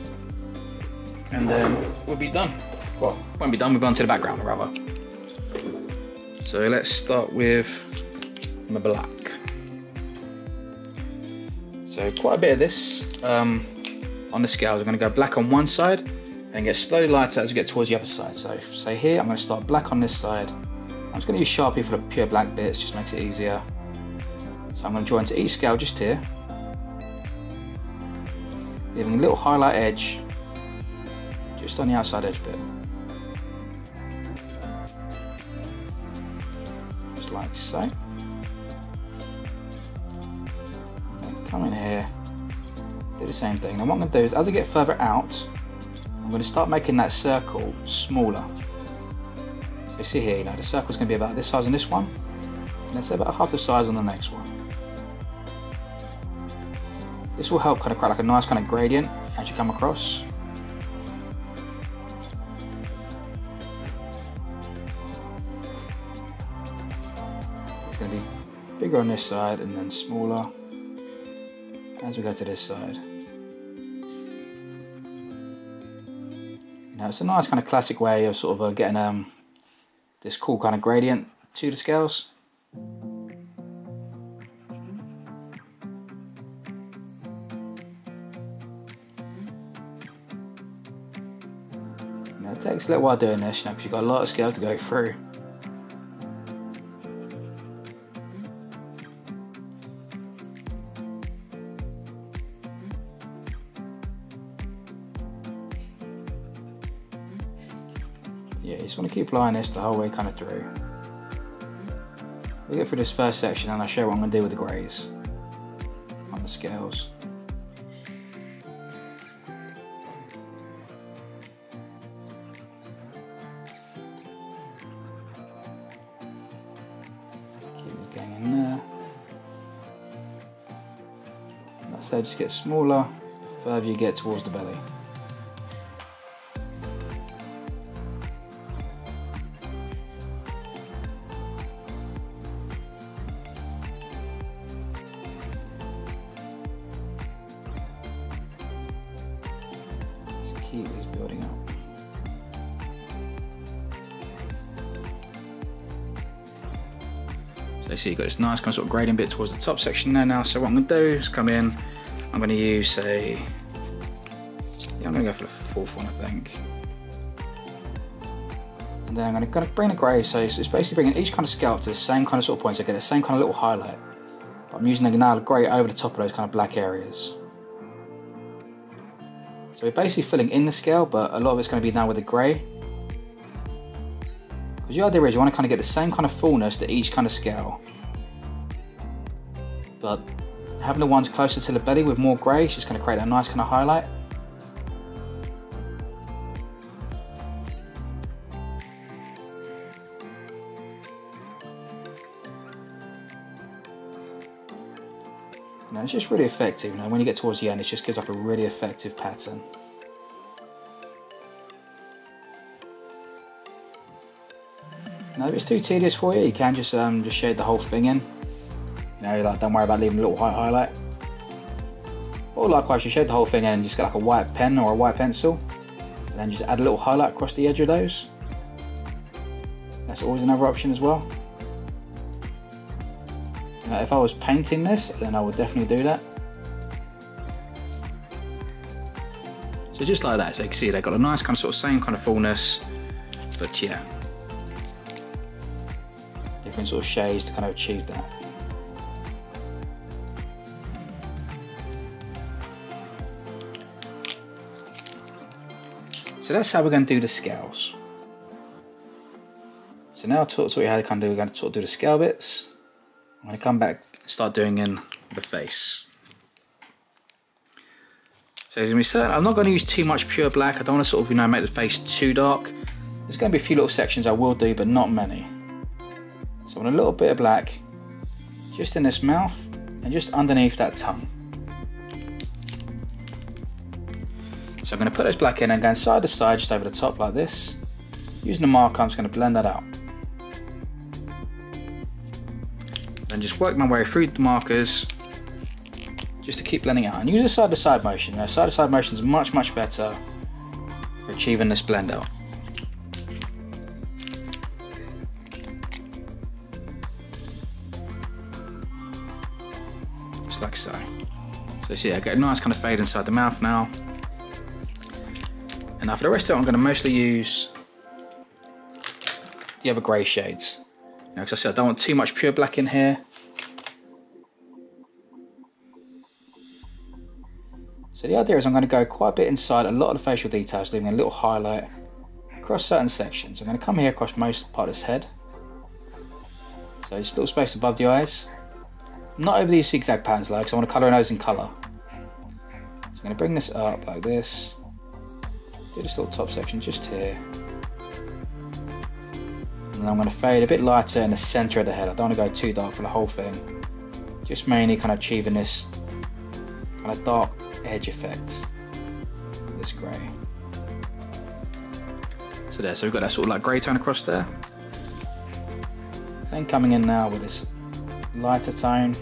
And then we'll be done. Well, won't be done, we'll be on to the background rather. So let's start with my black. So quite a bit of this on the scales. I'm going to go black on one side and get slowly lighter as we get towards the other side. So say here, I'm going to start black on this side. I'm just going to use Sharpie for the pure black bits, just makes it easier. So I'm going to draw into each scale just here, leaving a little highlight edge just on the outside edge bit. just like so. Then come in here, do the same thing. And what I'm going to do is, as I get further out, I'm going to start making that circle smaller. So you see here, you know, the circle's going to be about this size on this one, and then say about half the size on the next one. This will help kind of create like a nice kind of gradient as you come across. It's going to be bigger on this side and then smaller as we go to this side. Now it's a nice kind of classic way of sort of getting this cool kind of gradient to the scales. Now it takes a little while doing this, you know, because you've got a lot of scales to go through. Yeah, you just want to keep applying this the whole way kind of through. We'll get through this first section and I'll show you what I'm going to do with the greys on the scales. Keep it going in there. Like I said, just get smaller the further you get towards the belly. Keep these building up. So you see you've got this nice kind of sort of gradient bit towards the top section there now. So what I'm going to do is come in, I'm going to use, say, yeah, I'm going to go for the fourth one, I think. And then I'm going to bring the grey, so it's basically bringing each kind of scalp to the same kind of sort of point, so I get the same kind of little highlight. But I'm using the now grey over the top of those kind of black areas. So we're basically filling in the scale, but a lot of it's going to be now with the grey. Because the idea is you want to kind of get the same kind of fullness to each kind of scale. But having the ones closer to the belly with more grey is just going to create a nice kind of highlight. Now it's just really effective, you know, when you get towards the end it just gives like a really effective pattern. Now if it's too tedious for you, you can just shade the whole thing in. You know, like don't worry about leaving a little white highlight. Or likewise, you shade the whole thing in and just get like a white pen or a white pencil, and then just add a little highlight across the edge of those. That's always another option as well. If I was painting this, then I would definitely do that. So just like that, so you can see they've got a nice kind of sort of same kind of fullness, but yeah, different sort of shades to kind of achieve that. So that's how we're going to do the scales. So now I'll talk to you how to kind of do, we're going to sort of do the scale bits. I'm going to come back and start doing in the face. So as you can see, I'm not going to use too much pure black. I don't want to sort of, you know, make the face too dark. There's going to be a few little sections I will do, but not many. So I want a little bit of black just in this mouth and just underneath that tongue. So I'm going to put this black in and go side to side just over the top like this. Using the marker, I'm just going to blend that out. Then just work my way through the markers just to keep blending out, and use a side to side motion. Now side to side motion is much better for achieving this blend out. Just like so. So see, I get a nice kind of fade inside the mouth now. And now for the rest of it, I'm going to mostly use the other grey shades. Now, as I said, I don't want too much pure black in here. So the idea is I'm going to go quite a bit inside a lot of the facial details, leaving a little highlight across certain sections. I'm going to come here across most part of his head. So So just a little space above the eyes. Not over these zigzag patterns though, because I want to colour a nose in colour. So I'm going to bring this up like this. Do this little top section just here. And I'm going to fade a bit lighter in the centre of the head. I don't want to go too dark for the whole thing. Just mainly kind of achieving this kind of dark edge effect. This grey. So there, so we've got that sort of like grey tone across there. And then coming in now with this lighter tone.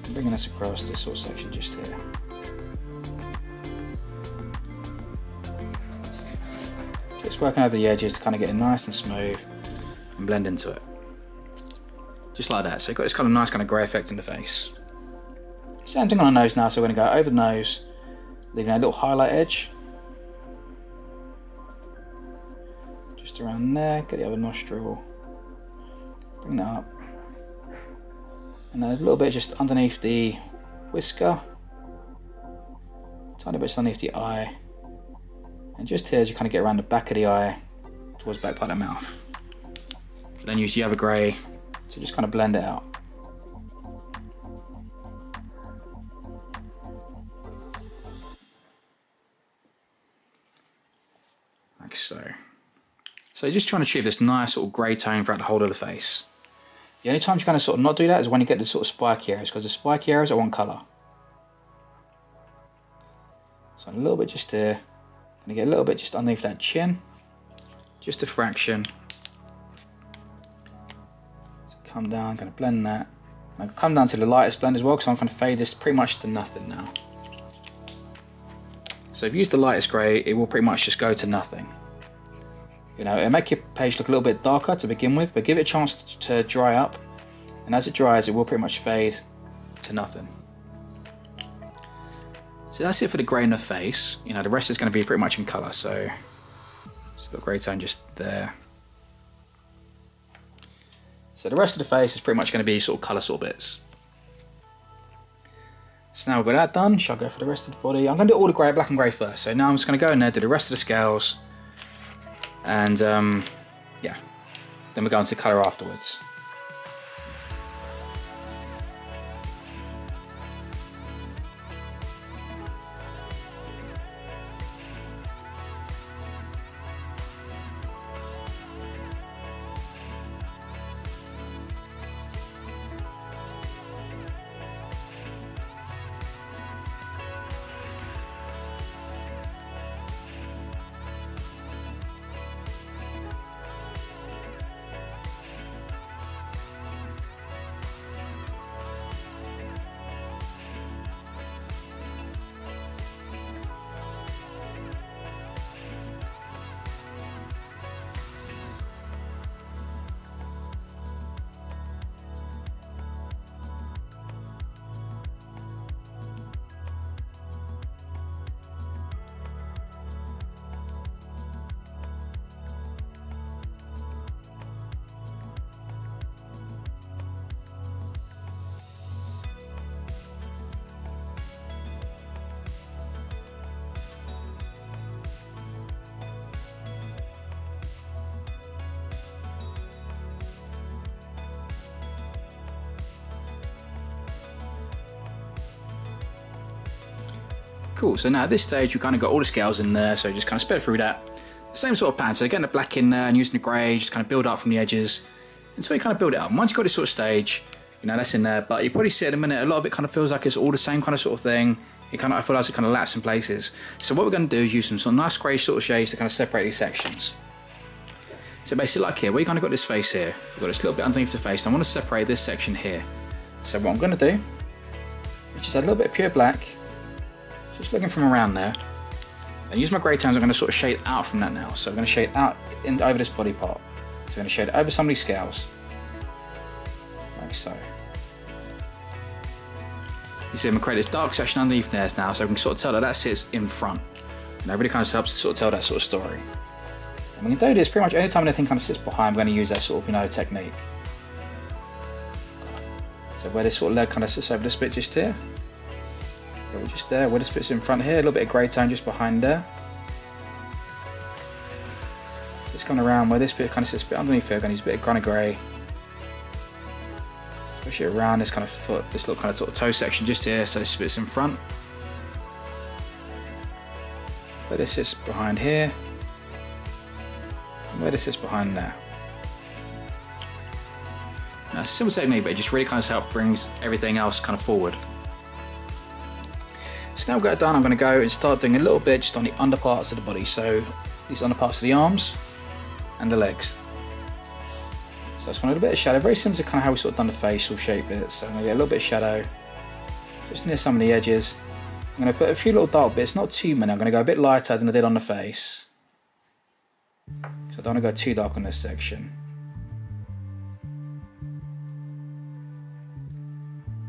And bringing this across this sort of section just here. Just working over the edges to kind of get it nice and smooth and blend into it. Just like that. So you've got this kind of nice kind of grey effect in the face. Same thing on the nose now, so we're going to go over the nose, leaving a little highlight edge. Just around there, get the other nostril, bring that up. And then a little bit just underneath the whisker, tiny bit just underneath the eye, and just here as you kind of get around the back of the eye, towards the back part of the mouth. So then use the other grey to just kind of blend it out. Like so. So you're just trying to achieve this nice sort of grey tone throughout the whole of the face. The only time you kind of sort of not do that is when you get the sort of spiky areas, because the spiky areas are one colour. So a little bit just here, and you get a little bit just underneath that chin, just a fraction. So come down, kind of blend that. And I'll come down to the lightest blend as well, because I'm going to fade this pretty much to nothing now. So if you use the lightest grey, it will pretty much just go to nothing. You know, it'll make your page look a little bit darker to begin with, but give it a chance to dry up. And as it dries, it will pretty much fade to nothing. So that's it for the grey in the face. You know, the rest is going to be pretty much in colour. So just got grey tone just there. So the rest of the face is pretty much going to be sort of colour sort of bits. So now we've got that done. Shall I go for the rest of the body? I'm going to do all the grey, black and grey first. So now I'm just going to go in there, do the rest of the scales. And yeah, then we'll go into colour afterwards. Cool, so now at this stage we've kind of got all the scales in there, so just kind of spread through that. The same sort of pattern, so getting the black in there and using the grey, just kind of build up from the edges until you kind of build it up. And once you've got this sort of stage, you know, that's in there, but you probably see at a minute, a lot of it kind of feels like it's all the same kind of sort of thing. It kind of, I feel like it kind of laps in places. So what we're going to do is use some sort of nice grey sort of shades to kind of separate these sections. So basically like here, we kind of got this face here, we've got this little bit underneath the face, and I want to separate this section here. So what I'm going to do is just add a little bit of pure black, just looking from around there, and use my grey tones. I'm going to sort of shade out from that now. So I'm going to shade out over this body part. So I'm going to shade over some of these scales, like so. You see I'm going to create this dark section underneath there now, so we can sort of tell that that sits in front. And that really kind of helps to sort of tell that sort of story. And we can do this pretty much any time anything kind of sits behind, we're going to use that sort of, you know, technique. So where this sort of leg kind of sits over this bit just here. So just there, where this bit's in front here, a little bit of grey tone just behind there. Just coming around where this bit kind of sits a bit underneath here, I'm going to use a bit of kind of grey. Push it around this kind of foot, this little kind of sort of toe section just here, so this bit's in front. Where this sits behind here, and where this sits behind there. Now, it's a simple technique, but it just really kind of helps brings everything else kind of forward. So now we've got it done, I'm going to go and start doing a little bit just on the under parts of the body. So these under parts of the arms and the legs. So I just want a little bit of shadow, very similar to kind of how we sort of done the facial shape bits. So I'm going to get a little bit of shadow just near some of the edges. I'm going to put a few little dark bits, not too many. I'm going to go a bit lighter than I did on the face. So I don't want to go too dark on this section.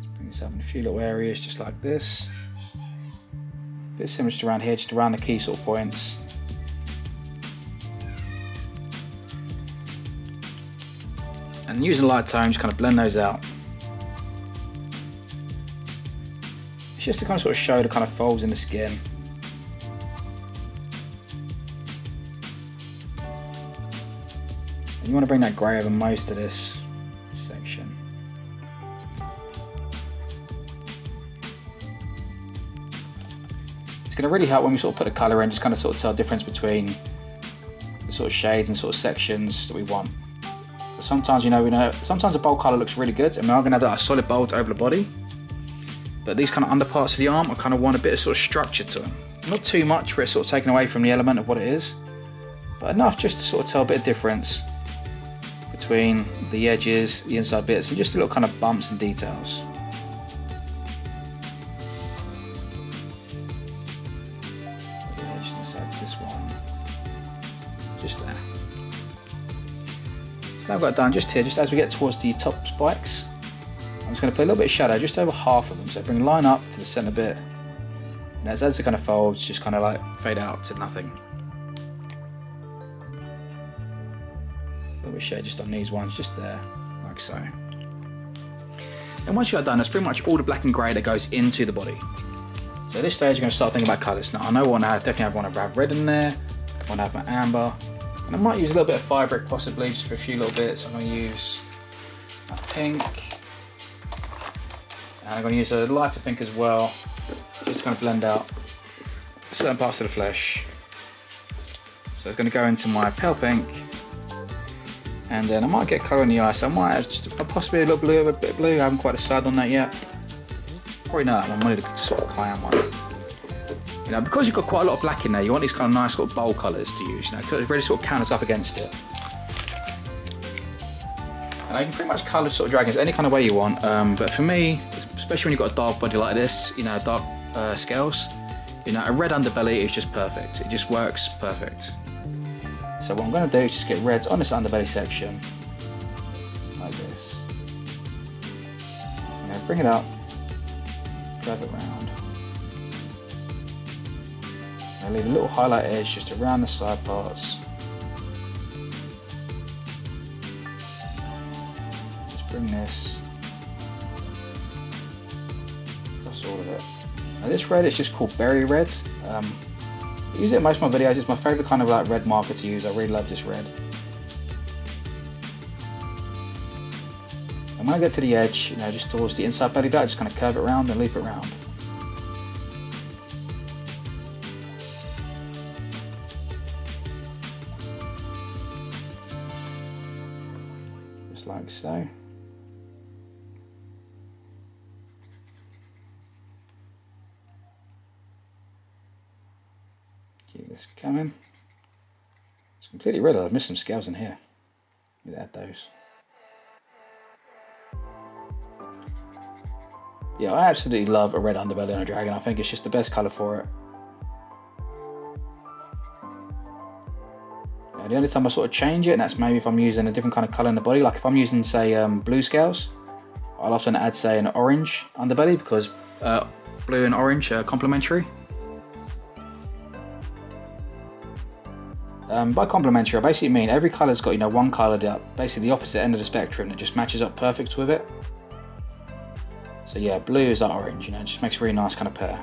Just bring this up in a few little areas just like this. A bit similar just around here, just around the key sort of points. And using light tone, just kind of blend those out. It's just to kind of sort of show the kind of folds in the skin. And you want to bring that grey over most of this section. It's going to really help when we sort of put the colour in, just kind of sort of tell the difference between the sort of shades and sort of sections that we want. But sometimes, sometimes the bold colour looks really good, and we are going to have that solid bold over the body. But these kind of under parts of the arm, I kind of want a bit of sort of structure to them. Not too much where it's sort of taken away from the element of what it is, but enough just to sort of tell a bit of difference between the edges, the inside bits, and just the little kind of bumps and details. Just inside this one, just there. So now I've got it done just here, just as we get towards the top spikes. I'm just going to put a little bit of shadow just over half of them, so bring the line up to the centre bit, and as it kind of folds, just kind of like fade out to nothing. A little bit of shade just on these ones, just there, like so. And once you got done, that's pretty much all the black and grey that goes into the body. So at this stage, you're going to start thinking about colours. Now I know I want to definitely want to have red in there, I want to have my amber, and I might use a little bit of fabric possibly, just for a few little bits. I'm going to use a pink. And I'm going to use a lighter pink as well, just to kind of blend out certain parts of the flesh. So it's going to go into my pale pink, and then I might get colour in the eye, so I might have just possibly a little blue, a bit of blue. I haven't quite decided on that yet. Probably not that one, I wanted a sort of cyan one. Because you've got quite a lot of black in there, you want these kind of nice sort of bold colours to use, because it really sort of counters up against it. And I can pretty much colour sort of dragons any kind of way you want, but for me, especially when you've got a dark body like this, dark scales, a red underbelly is just perfect. It just works perfect. So what I'm going to do is just get reds on this underbelly section, like this. I'm going to bring it up, curve it round. I'm going to leave a little highlight edge just around the side parts. Just bring this across all of it. Now this red is just called berry red. I use it in most of my videos. It's my favourite kind of like red marker to use. I really love this red. And when I get to the edge, just towards the inside belly bit, I just kind of curve it around and loop it around. Just like so. Keep this coming. It's completely red. I've missed some scales in here. We'll add those. Yeah, I absolutely love a red underbelly on a dragon. I think it's just the best colour for it. Now, the only time I sort of change it, and that's maybe if I'm using a different kind of colour in the body. Like if I'm using, say, blue scales, I'll often add, say, an orange underbelly because blue and orange are complementary. By complementary, I basically mean every colour's got one colour that basically the opposite end of the spectrum that just matches up perfect with it. So yeah, blue is that orange, it just makes a really nice kind of pair.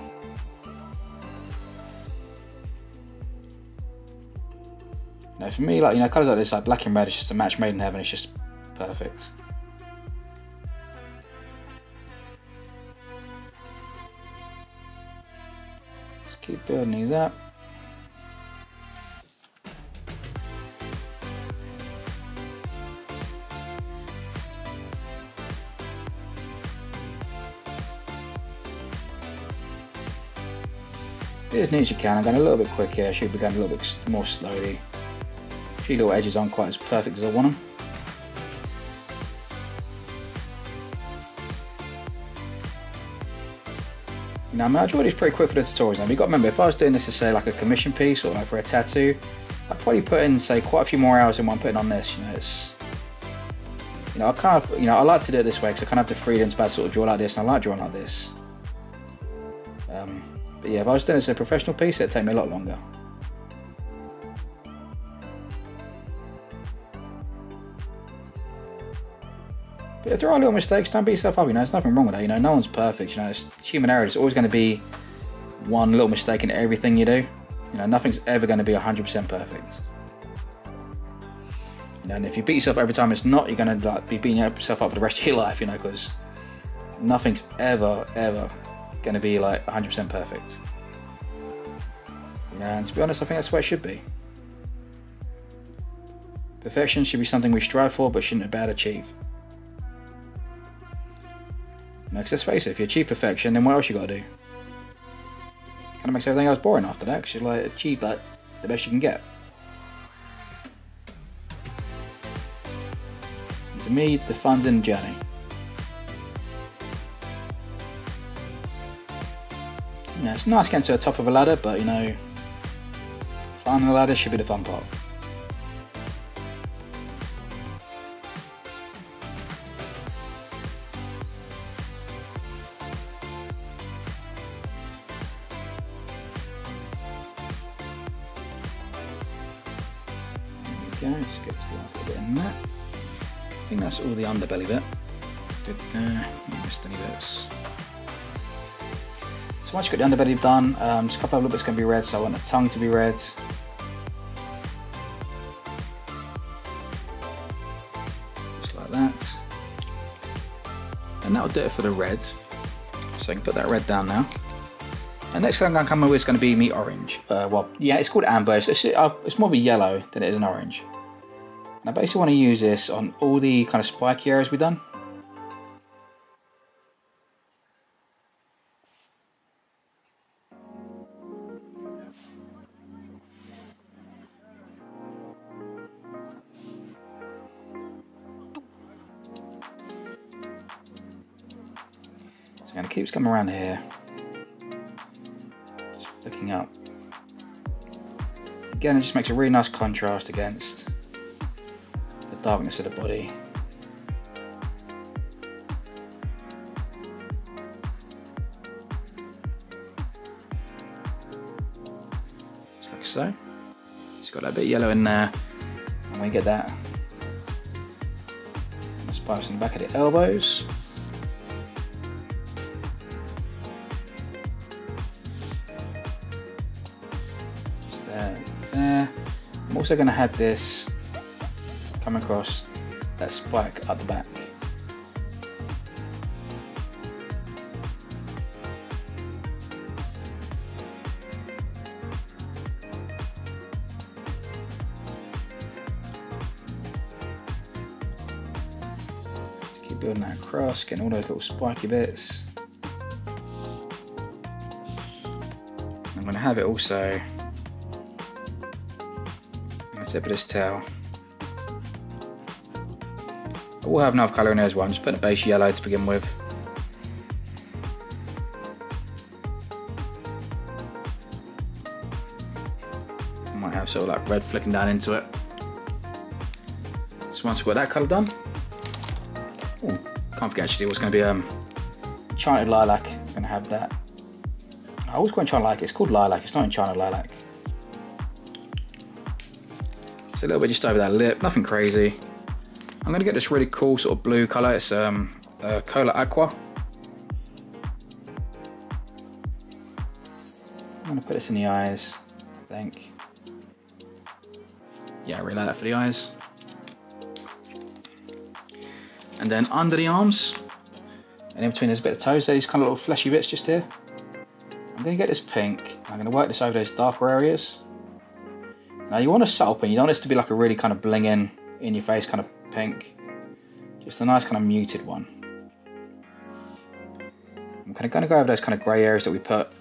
You know, for me, like, you know, colours like this, like black and red, it's just a match made in heaven. It's just perfect. Just keep building these up. Be as neat as you can. I'm going a little bit quick here. I should be going a little bit more slowly. A few little edges aren't quite as perfect as I want them. Now, I mean, I draw these pretty quick for the tutorials. Now, you've got to remember, if I was doing this to say like a commission piece or like for a tattoo, I'd probably put in, say, quite a few more hours than what I'm putting on this. You know, it's, you know, I kind of, you know, I like to do it this way because I kind of have the freedom to be able to sort of draw like this, and I like drawing like this. But yeah, if I was doing this as a professional piece, it'd take me a lot longer. But if there are little mistakes, don't beat yourself up. You know, there's nothing wrong with that. You know, no one's perfect. You know, it's human error. There's always going to be one little mistake in everything you do. You know, nothing's ever going to be 100% perfect. You know, and if you beat yourself every time it's not, you're going to like be beating yourself up for the rest of your life. You know, because nothing's ever going to be like 100% perfect. You know, and to be honest, I think that's what it should be. Perfection should be something we strive for, but shouldn't about achieve. You know, because let's face it, if you achieve perfection, then what else you got to do? Kind of makes everything else boring after that, because you like achieve like the best you can get. And to me, the fun's in the journey. You know, it's nice getting to the top of a ladder, but you know, climbing the ladder should be the fun part. There we go, just get this last little bit in there. I think that's all the underbelly bit. Missed any bits. So once you've got the underbelly done, just a couple of little bits going to be red, so I want the tongue to be red. Just like that. And that'll do it for the red. So I can put that red down now. And next thing I'm going to come up with is going to be me orange. Well, yeah, it's called amber. So it's more of a yellow than it is an orange. And I basically want to use this on all the kind of spiky areas we've done. So I'm going to keep coming around here. Just flicking up. Again, it just makes a really nice contrast against the darkness of the body. Just like so. It's got that bit of yellow in there. And we get that. Spice in the back of the elbows. Just there. I'm also going to have this come across that spike at the back. Just keep building that across, getting all those little spiky bits. I'm going to have it also on the tip of this tail. I will have enough colour in there as well. I'm just putting a base yellow to begin with. I might have sort of like red flicking down into it. So once we've got that colour done, oh, can't forget actually what's going to be Enchanted Lilac. I'm going to have that. I always call it Enchanted Lilac. It's called Lilac. It's not Enchanted Lilac. It's a little bit just over that lip. Nothing crazy. I'm going to get this really cool sort of blue colour. It's Cola Aqua. I'm going to put this in the eyes, I think. Yeah, I really like that for the eyes. And then under the arms, and in between there's a bit of toes there, these kind of little fleshy bits just here. I'm going to get this pink, I'm going to work this over those darker areas. Now you want a subtle pink, you don't want this to be like a really kind of bling in your face kind of pink. Just a nice kind of muted one. I'm kind of going to go over those kind of grey areas that we put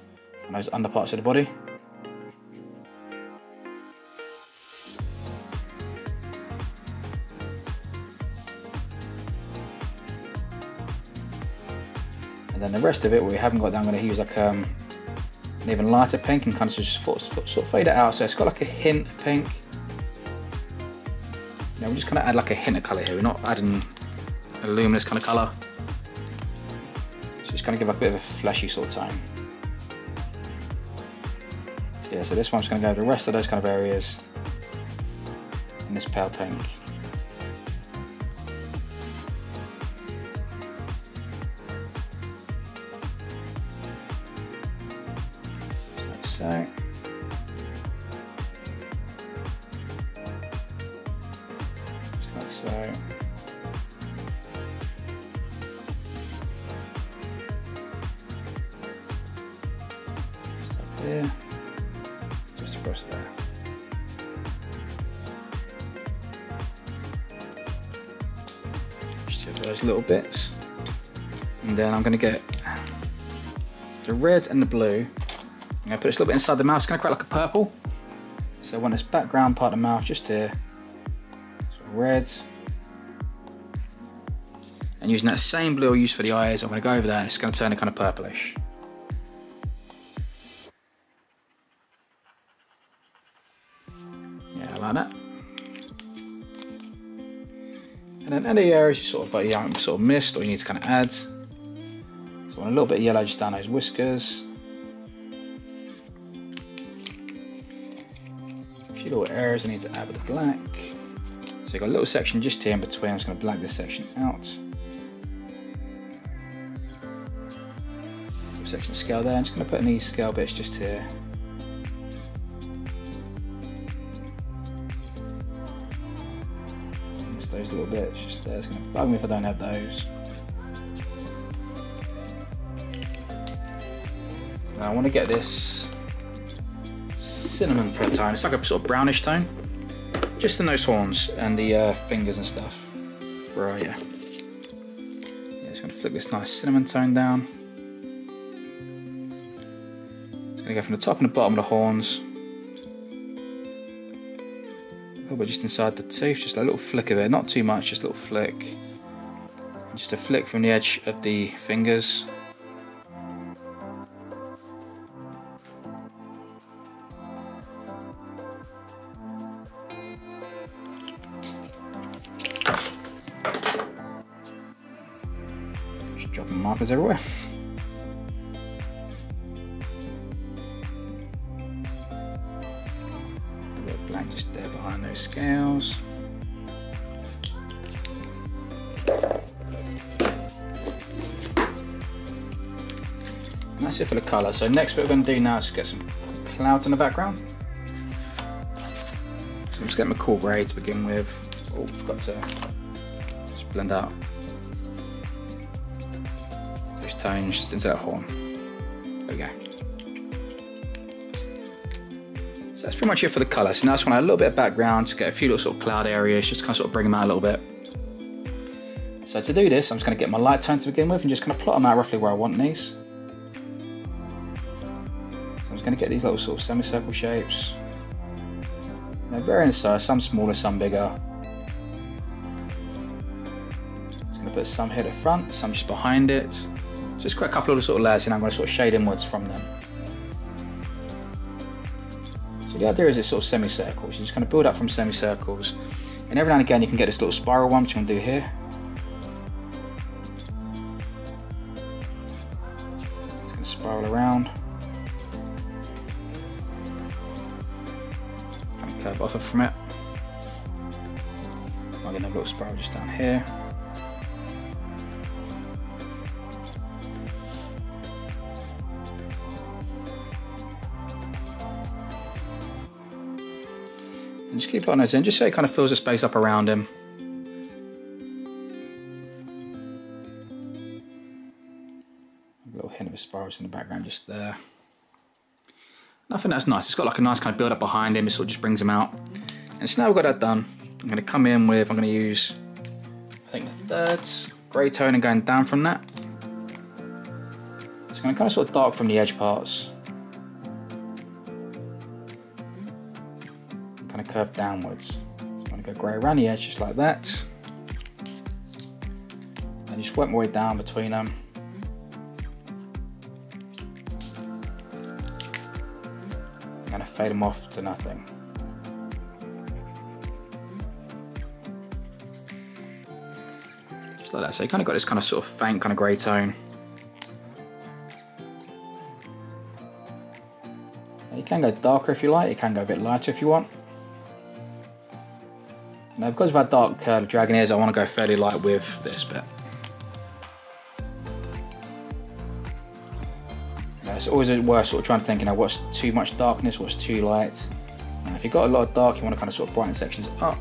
on those under parts of the body. And then the rest of it, where we haven't got down, I'm going to use like an even lighter pink and kind of just sort of fade it out, so it's got like a hint of pink. Now we're just going to add like a hint of colour here, we're not adding a luminous kind of colour. So just going to give like a bit of a fleshy sort of tone. So yeah, so this one's going to go over the rest of those kind of areas in this pale pink. So, just like so. Just up here, just across there. Just have those little bits, and then I'm going to get the red and the blue. I'm going to put this a little bit inside the mouth, it's going to create like a purple. So I want this background part of the mouth just here, sort of red. And using that same blue I used for the eyes, I'm going to go over there and it's going to turn it kind of purplish. Yeah, I like that. And then any areas you sort of like you haven't sort of missed or you need to kind of add. So I want a little bit of yellow just down those whiskers. Little areas I need to add with the black. So you've got a little section just here in between. I'm just going to black this section out. Little section of scale there. I'm just going to put in these scale bits just here. Just those little bits just there. It's going to bug me if I don't have those. Now I want to get this cinnamon purple tone. It's like a sort of brownish tone, just in those horns and the fingers and stuff. Right, yeah. Just going to flick this nice cinnamon tone down. Just going to go from the top and the bottom of the horns, a little bit just inside the tooth, just a little flick of it, not too much, just a little flick. Just a flick from the edge of the fingers. Dropping markers everywhere. A bit of black just there behind those scales. And that's it for the colour. So next bit we're going to do now is get some clouds in the background. So I'm just getting my cool grey to begin with. Oh, forgot to just blend out tones just into that horn. There we go. So that's pretty much it for the colour. So now I just want to add a little bit of background, just get a few little sort of cloud areas, just kind of sort of bring them out a little bit. So to do this, I'm just going to get my light tone to begin with and just kind of plot them out roughly where I want these. So I'm just going to get these little sort of semicircle shapes. They're varying in size, some smaller, some bigger. Just going to put some here at the front, some just behind it. Just create a couple of sort of layers and I'm going to sort of shade inwards from them. So the idea is it's sort of semicircles. You're just going to build up from semicircles. And every now and again you can get this little spiral one, which I'm going to do here. It's going to spiral around. Kind of curve off from it. I'll get another little spiral just down here. And just keep putting those in, just so it kind of fills the space up around him. A little hint of a spirals in the background just there. Nothing that's nice. It's got like a nice kind of build up behind him. It sort of just brings him out. And so now we've got that done. I'm going to come in with, I'm going to use, I think the thirds, grey tone and going down from that. It's going to kind of sort of dark from the edge parts. Kind of curve downwards. So I'm going to go grey around the edge just like that. And just work my way down between them. I'm going to fade them off to nothing. Just like that. So you kind of got this kind of sort of faint kind of grey tone. You can go darker if you like, you can go a bit lighter if you want. Now because of how dark the dragon is, I want to go fairly light with this bit. It's always worth sort of trying to think, you know, what's too much darkness, what's too light. Now, if you've got a lot of dark, you want to kind of sort of brighten sections up.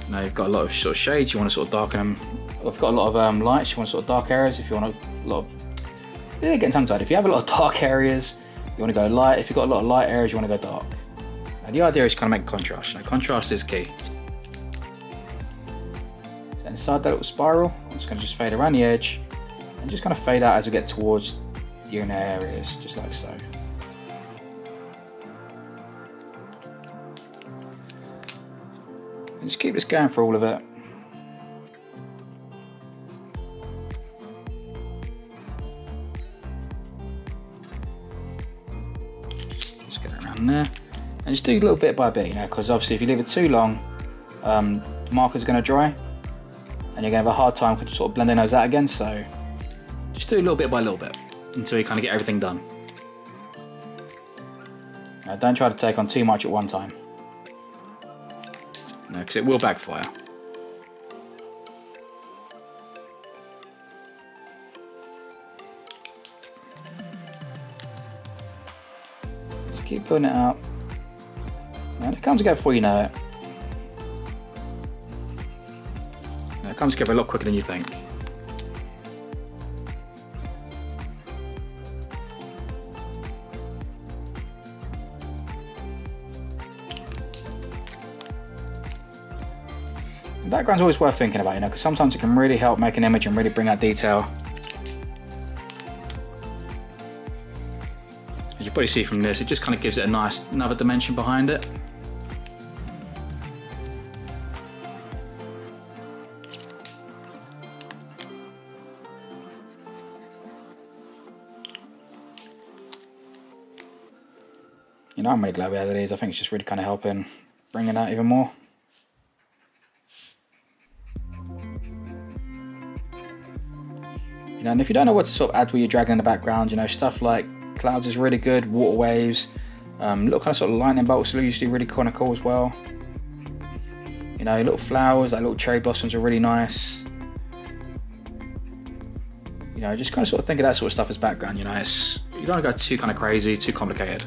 Now you've got a lot of sort of shades, you want to sort of darken them. Or if you've got a lot of lights, you want to sort of dark areas. If you want a lot of, yeah, getting tongue tied. If you have a lot of dark areas, you want to go light. If you've got a lot of light areas, you want to go dark. Now the idea is to kind of make contrast. Now contrast is key. So inside that little spiral, I'm just going to just fade around the edge and just kind of fade out as we get towards the inner areas, just like so. And just keep this going for all of it. Just get it around there. And just do a little bit by bit, you know, because obviously if you leave it too long, the marker's going to dry. And you're going to have a hard time sort of blending those out again, so just do a little bit by little bit until you kind of get everything done. Now, don't try to take on too much at one time. No, because it will backfire. Just keep putting it out. And it comes together before you know it. It comes together a lot quicker than you think. The background's always worth thinking about, you know, because sometimes it can really help make an image and really bring out detail. As you probably see from this, it just kind of gives it a nice another dimension behind it. You know, I'm really glad we had these. I think it's just really kind of helping bring it out even more. You know, and if you don't know what to sort of add with your dragon in the background, you know, stuff like clouds is really good, water waves, little kind of sort of lightning bolts are usually really kind of cool as well. You know, little flowers, like little cherry blossoms are really nice. You know, just kind of sort of think of that sort of stuff as background, you know, it's, you don't want to go too kind of crazy, too complicated.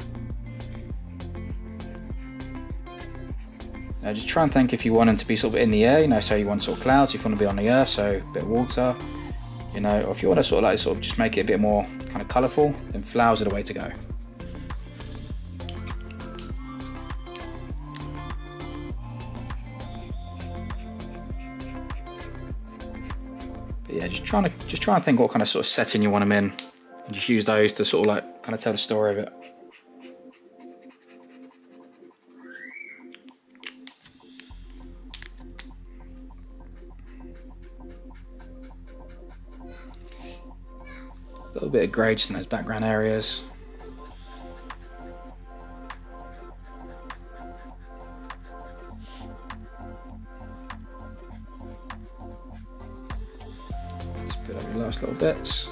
You know, just try and think if you want them to be sort of in the air, you know, so you want sort of clouds, if you want to be on the earth, so a bit of water. You know, or if you want to sort of just make it a bit more kind of colourful, then flowers are the way to go. But yeah, just try and think what kind of sort of setting you want them in, and just use those to sort of like kind of tell the story of it. A little bit of grey just in those background areas. Just put up your last little bits.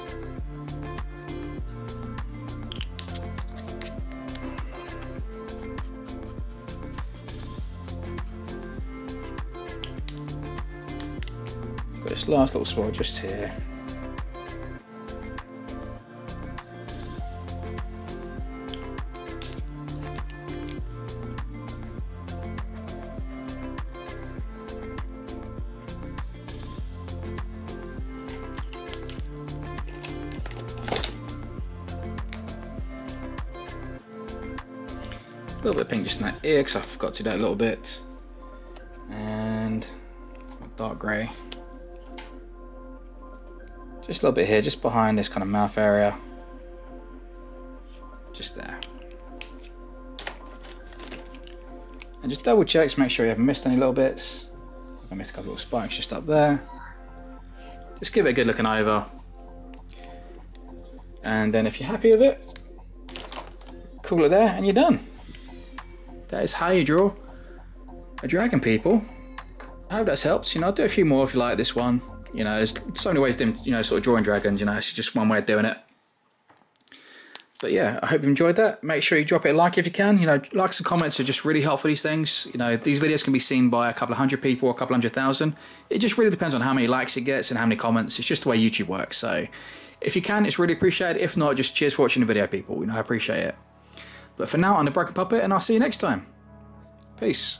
Got this last little spot just here. little bit of pink just in that ear because I forgot to do that a little bit. And dark grey. Just a little bit here, just behind this kind of mouth area. Just there. And just double check to make sure you haven't missed any little bits. I missed a couple of spikes just up there. Just give it a good looking over. And then if you're happy with it, call it there and you're done. That is how you draw a dragon, people. I hope that's helped. You know, I'll do a few more if you like this one. You know, there's so many ways of doing, you know, sort of drawing dragons. You know, it's just one way of doing it. But yeah, I hope you enjoyed that. Make sure you drop it a like if you can. You know, likes and comments are just really helpful for these things. You know, these videos can be seen by a couple of hundred people or a couple 100,000. It just really depends on how many likes it gets and how many comments. It's just the way YouTube works. So if you can, it's really appreciated. If not, just cheers for watching the video, people. You know, I appreciate it. But for now, I'm the Broken Puppet, and I'll see you next time. Peace.